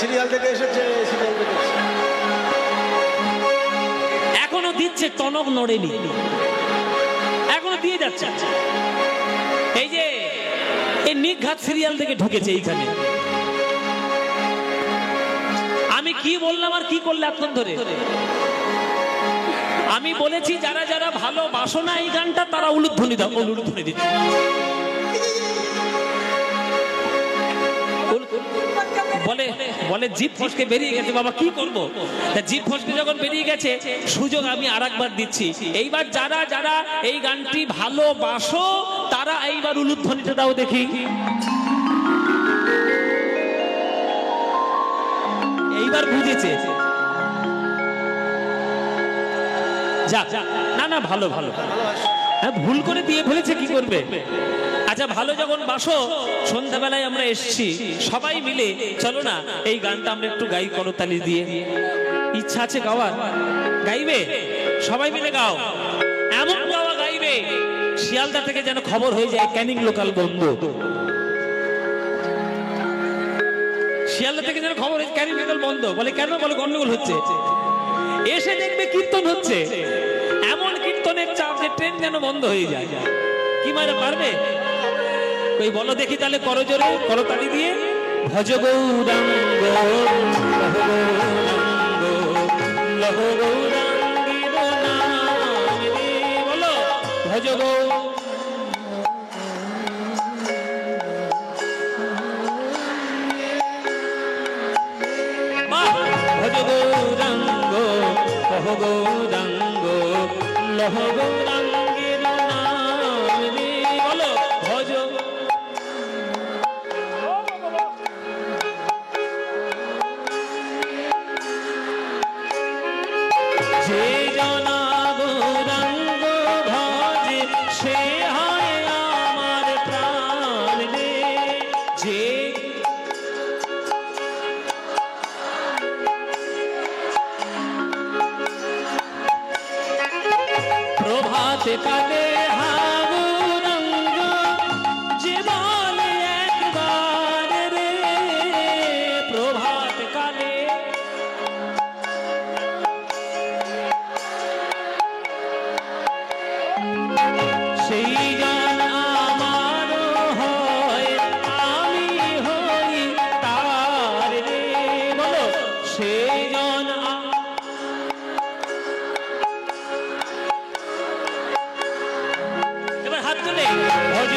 সিরিয়াল থেকে এসেছে, সিরিয়াল থেকে এখনো দিচ্ছে, টনক নড়েনি, এখনো দিয়ে যাচ্ছে। এই যে এই নিঘাত সিরিয়াল থেকে ঢুকেছে এইখানে। আমি কি বললাম আর কি করলে এতক্ষণ ধরে? আমি বলেছি যারা যারা ভালোবাসো না এই গানটা, তারা উলুধ্বনি দাও। উলুধ্বনি দিচ্ছে, বলে বলে জিভ ফসকে বেরিয়ে গেছে। বাবা কি করবো, জিভ ফসকে যখন বেরিয়ে গেছে, সুযোগ আমি আরেকবার দিচ্ছি। এইবার যারা যারা এই গানটি ভালোবাসো, তারা এইবার উলুধ্বনিটা দাও দেখি। এইবার বুঝেছে, যা না না, ভালো ভালো, হ্যাঁ ভুল করে দিয়ে ফেলেছে, কি করবে। আচ্ছা, ভালো যখন বাসো, সন্ধ্যাবেলায় আমরা এসছি সবাই মিলে, চলো না এই গানটা আমরা একটু গাই করতালি দিয়ে। ইচ্ছা আছে গাওয়ার? গাইবে? সবাই মিলে গাও, এমন গাওয়া গাইবে শিয়ালদা থেকে যেন খবর হয়ে যায় ক্যানিং লোকাল বন্ধ। শিয়ালদা থেকে যেন খবর হয়েছে ক্যানিং লোকাল বন্ধ। বলে কেন? বলে গন্ডগোল হচ্ছে। এসে দেখবে কীর্তন হচ্ছে, এমন কীর্তনের চাপ যে ট্রেন যেন বন্ধ হয়ে যায়। কি মারা পারবে? ওই বলো দেখি তাহলে, করো জোরে, করতালি দিয়ে। ভজ গৌরাঙ্গ লহ গৌরাঙ্গীর নাম রে, বলো ভজ ভজ গৌরাঙ্গ কহ গৌরাঙ্গ লহ গৌরাঙ্গীর নাম রে, বলো ভজ। যে জনা গৌরাঙ্গ ভজে, সে হয় আমার প্রাণ রে। যে প্রভাতে কালে গৌরাঙ্গ, যে বলে একবার রে, প্রভাত কালে সেই গান আমার হয়, আমি হই তার রে, বলো সেই গান। এবার হাত তুলে ভজ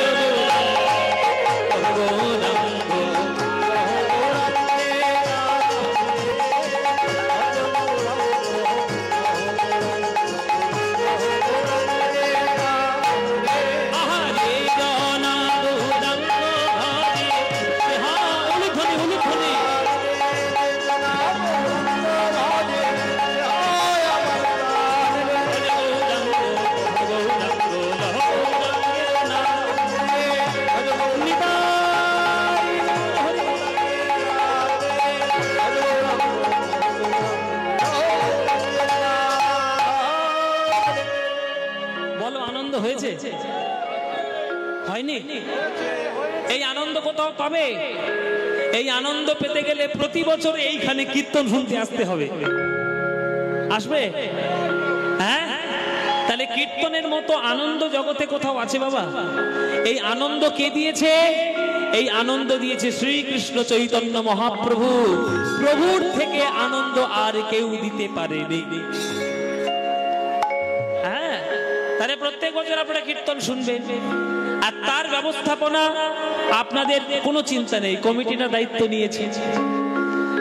গৌরাঙ্গ হয়েছে? হয়নি? এই আনন্দ কোথাও পাবে? এই আনন্দ পেতে গেলে প্রতি বছর এইখানে কীর্তন শুনতে আসতে হবে। আসবে? হ্যাঁ, তাহলে কীর্তনের মতো আনন্দ জগতে কোথাও আছে বাবা? এই আনন্দ কে দিয়েছে? এই আনন্দ দিয়েছে শ্রীকৃষ্ণ চৈতন্য মহাপ্রভু। প্রভুর থেকে আনন্দ আর কেউ দিতে পারেনি। হ্যাঁ, তাহলে প্রত্যেক বছর আপনারা কীর্তন শুনবেন, আর তার ব্যবস্থাপনা আপনাদের কোনো চিন্তা নেই। কমিটিটা দায়িত্ব নিয়েছে।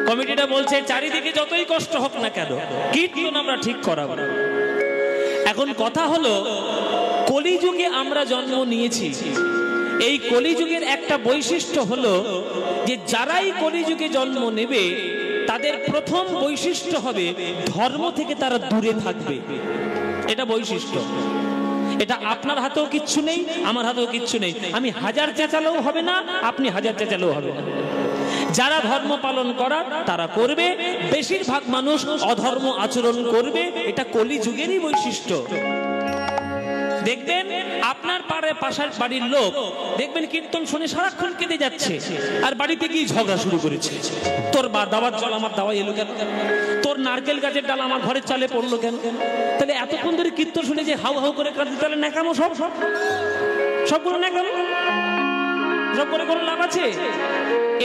কমিটিটা বলছে চারিদিকে যতই কষ্ট হোক না কেন কীর্তন আমরা ঠিক করাবো। এখন কথা হলো, কলিযুগে আমরা জন্ম নিয়েছি, এই কলিযুগের একটা বৈশিষ্ট্য হলো যে যারাই কলিযুগে জন্ম নেবে তাদের প্রথম বৈশিষ্ট্য হবে ধর্ম থেকে তারা দূরে থাকবে। এটা বৈশিষ্ট্য। এটা আপনার হাতেও কিচ্ছু নেই, আমার হাতেও কিচ্ছু নেই। আমি হাজার চেঁচালেও হবে না, আপনি হাজার চেঁচালেও হবে না। যারা ধর্ম পালন করার তারা করবে, বেশিরভাগ মানুষ অধর্ম আচরণ করবে। এটা কলিযুগেরই বৈশিষ্ট্য। দেখবেন আপনার পাশের বাড়ির লোক দেখবেন কীর্তন শুনে সারাক্ষণ কেঁদে যাচ্ছে, আর বাড়িতে গিয়ে ঝগড়া শুরু করেছে। তোর দাওয়ার জল আমার দাওয়া এলো কেন, তোর নারকেল গাছের ডাল আমার ঘরের চালে পড়লো কেন। তাহলে এতক্ষণ ধরে কীর্তন শুনে যে হাউ হাউ করে কাঁদছে, তাহলে ন্যাকামো সবগুলো ন্যাকামো, সব করে কোনো লাভ আছে?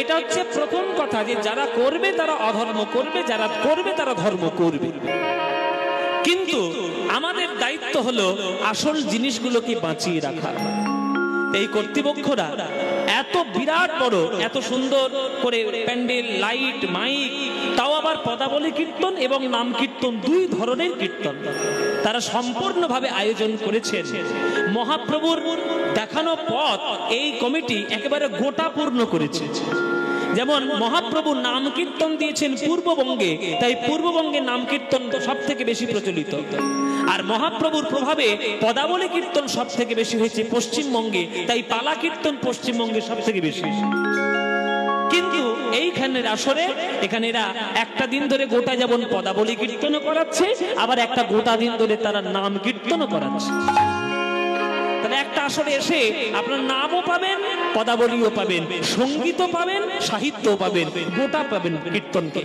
এটা হচ্ছে প্রথম কথা, যে যারা করবে তারা অধর্ম করবে, যারা করবে তারা ধর্ম করবে। কিন্তু আমাদের দায়িত্ব হলো আসল জিনিসগুলোকে বাঁচিয়ে রাখা। এই কর্তৃপক্ষরা এত বিরাট বড়, এত সুন্দর করে প্যান্ডেল, লাইট, মাইক, তাও আবার পদাবলী কীর্তন এবং নাম কীর্তন, দুই ধরনের কীর্তন তারা সম্পূর্ণভাবে আয়োজন করেছেন। মহাপ্রভুর দেখানো পথ এই কমিটি একেবারে গোটা পূর্ণ করেছে। যেমন মহাপ্রভু নাম কীর্তন দিয়েছেন পূর্ববঙ্গে, তাই পূর্ববঙ্গে নাম কীর্তন সব থেকে বেশি প্রচলিত। আর মহাপ্রভুর প্রভাবে পদাবলী কীর্তন সব থেকে বেশি হয়েছে পশ্চিমবঙ্গে, তাই পালা কীর্তন পশ্চিমবঙ্গে সব থেকে বেশি। কিন্তু এইখানের আসরে এখানে এরা একটা দিন ধরে গোটা যেমন পদাবলী কীর্তনও করাচ্ছে, আবার একটা গোটা দিন ধরে তারা নাম কীর্তনও করাচ্ছে। তাহলে একটা আসরে এসে আপনার নামও পাবেন, পদাবলীও পাবেন, সঙ্গীতও পাবেন, সাহিত্যও পাবেন, গোটা পাবেন কীর্তনকে।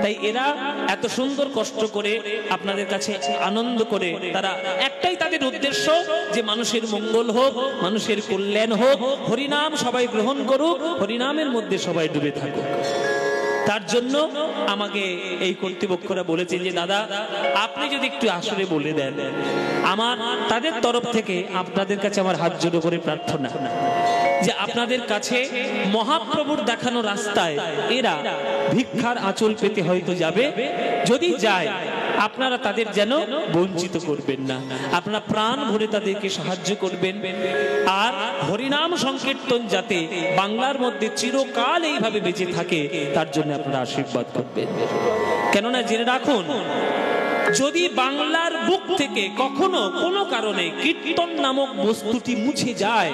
তাই এরা এত সুন্দর কষ্ট করে আপনাদের কাছে আনন্দ করে, তারা একটাই তাদের উদ্দেশ্য যে মানুষের মঙ্গল হোক, মানুষের কল্যাণ হোক, হরিনাম সবাই গ্রহণ করুক, হরিনামের মধ্যে সবাই ডুবে থাকুক। তার জন্য আমাকে এই কর্তৃপক্ষরা বলেছে যে দাদা আপনি যদি একটু আসরে বলে দেন, আমার তাদের তরফ থেকে আপনাদের কাছে আমার হাত জোড়ো করে প্রার্থনা যে আপনাদের কাছে মহাপ্রভুর দেখানো রাস্তায় এরা ভিক্ষার আঁচল পেতে হয়তো যাবে, যদি যায় আপনারা তাদের যেন বঞ্চিত করবেন না, আপনারা প্রাণ ভরে তাদেরকে সাহায্য করবেন। আর হরিনাম সংকীর্তন যাতে বাংলার মধ্যে চিরকাল এইভাবে বেঁচে থাকে তার জন্য আপনারা আশীর্বাদ করবেন। কেননা জেনে রাখুন, যদি বাংলার বুক থেকে কখনো কোনো কারণে কীর্তন নামক বস্তুটি মুছে যায়,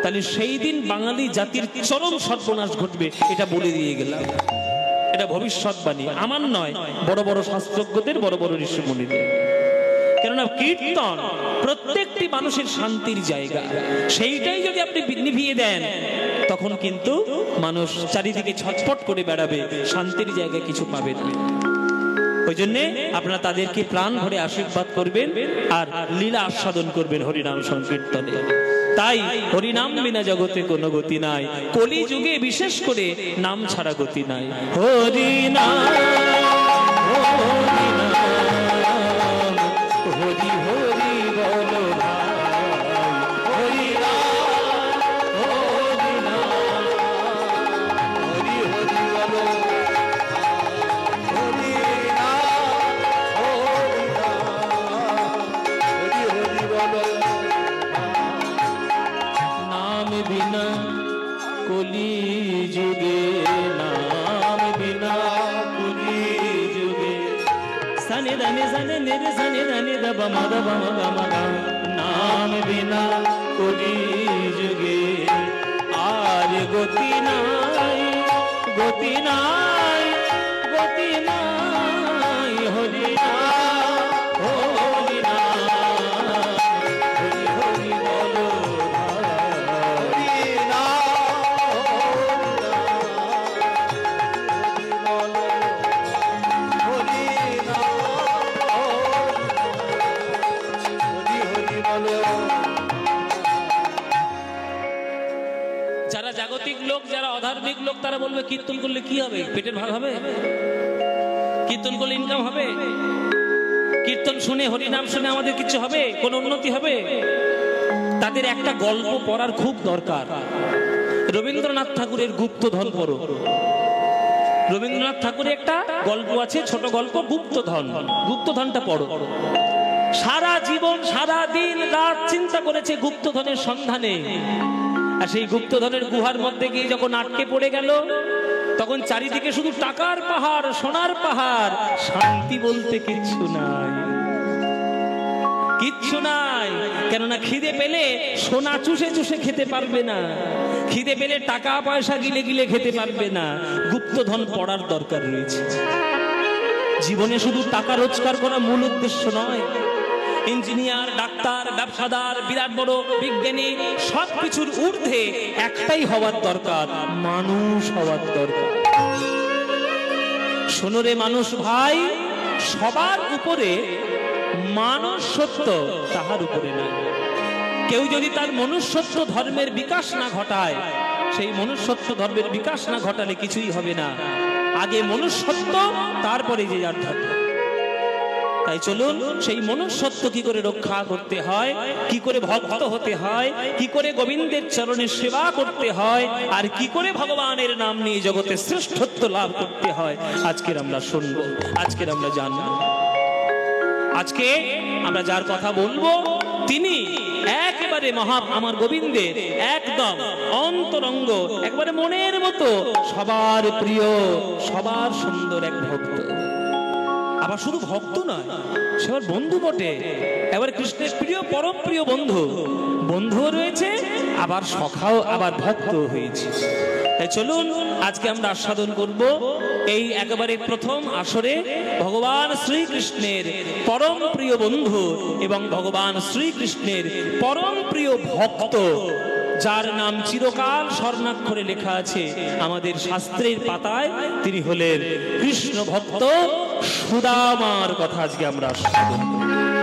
তাহলে সেই দিন বাঙালি জাতির চরম সর্বনাশ ঘটবে। এটা বলে দিয়ে গেলাম, এটা ভবিষ্যৎবাণী আমার নয়, বড় বড় শাস্ত্রজ্ঞদের, বড় বড় ঋষিমুনিদের। কেননা কীর্তন প্রত্যেকটি মানুষের শান্তির জায়গা, সেইটাই যদি আপনি নিভিয়ে দেন তখন কিন্তু মানুষ চারিদিকে ছটফট করে বেড়াবে, শান্তির জায়গায় কিছু পাবে না। ওই জন্যে আপনারা তাদেরকে প্রাণ ভরে আশীর্বাদ করবেন আর লীলা আস্বাদন করবেন হরিনাম সংকীর্তনে। তাই হরিনাম বিনা জগতে কোনো গতি নাই, কলি যুগে বিশেষ করে নাম ছাড়া গতি নাই। হরিনাম হরি হরি বলো কলি যুগে, নাম বিনা কলি যুগে, সানে দানে সানে নেরে সানে দানে দবা মাদা বামা গামা গাম, নাম বিনা কলি যুগে আর গতি নাই, গতি নাই, গতি নাই। হরি যারা জাগতিক লোক, যারা অধার্মিক লোক, তারা বলবে কীর্তন করলে কি হবে, পেটের ভাগ হবে, কীর্তন করলে ইনকাম হবে, কীর্তন শুনে হরিনাম শুনে আমাদের কিছু হবে, কোন উন্নতি হবে? তাদের একটা গল্প পড়ার খুব দরকার। রবীন্দ্রনাথ ঠাকুরের গুপ্তধন পড়ো। রবীন্দ্রনাথ ঠাকুরের একটা গল্প আছে, ছোট গল্প, গুপ্তধন। গুপ্তধনটা পড়ো। সারা জীবন সারা দিন রাত চিন্তা করেছে গুপ্তধনের সন্ধানে, আর সেই গুপ্তধনের গুহার মধ্যে গিয়ে যখন আটকে পড়ে গেল, তখন চারিদিকে শুধু টাকার পাহাড়, সোনার পাহাড়, শান্তি বলতে কিচ্ছু নাই, কিচ্ছু নাই। কেননা খিদে পেলে সোনা চুষে চুষে খেতে পারবে না, খিদে পেলে টাকা পয়সা গিলে গিলে খেতে পারবে না, গুপ্তধন পড়ার দরকার রয়েছে। জীবনে শুধু টাকা রোজগার করা মূল উদ্দেশ্য নয়। ইঞ্জিনিয়ার, ডাক্তার, ব্যবসাদার, বিরাট বড় বিজ্ঞানী, সবকিছুর ঊর্ধ্বে একটাই হওয়ার দরকার, মানুষ হওয়ার দরকার। শোনো রে মানুষ ভাই, সবার উপরে মনুষ্যত্ব, তাহার উপরে না। কেউ যদি তার মনুষ্যত্ব ধর্মের বিকাশ না ঘটায়, সেই মনুষ্যত্ব ধর্মের বিকাশ না ঘটালে কিছুই হবে না। আগে মনুষ্যত্ব, তারপরে যে যার ধর্ম। তাই চলুন সেই মনুষ্যত্ব কি করে রক্ষা করতে হয়, কি করে ভক্ত হতে হয়, কি করে গোবিন্দের চরণে সেবা করতে হয়, আর কি করে ভগবানের নাম নিয়ে জগতে শ্রেষ্ঠত্ব লাভ করতে হয়, আজকের আমরা শুনবো, আজকের আমরা জানবো। আজকে আমরা যার কথা বলবো তিনি একেবারে আমার গোবিন্দের একদম অন্তরঙ্গ, একবারে মনের মতো, সবার প্রিয়, সবার সুন্দর এক ভক্ত। আবার শুধু ভক্ত নয়, সে আমার বন্ধু বটে, এবার কৃষ্ণের প্রিয়, পরম প্রিয় বন্ধু, বন্ধুও রয়েছে, আবার সখাও, আবার ভক্ত হয়েছে। তাই চলুন আজকে আমরা আস্বাদন করব এই একেবারে প্রথম আসরে ভগবান শ্রীকৃষ্ণের পরম প্রিয় বন্ধু এবং ভগবান শ্রীকৃষ্ণের পরম প্রিয় ভক্ত, যার নাম চিরকাল স্বর্ণাক্ষরে লেখা আছে আমাদের শাস্ত্রের পাতায়। তিনি হলেন কৃষ্ণ ভক্ত সুদামার কথা আজকে আমরা আস্বাদন করব।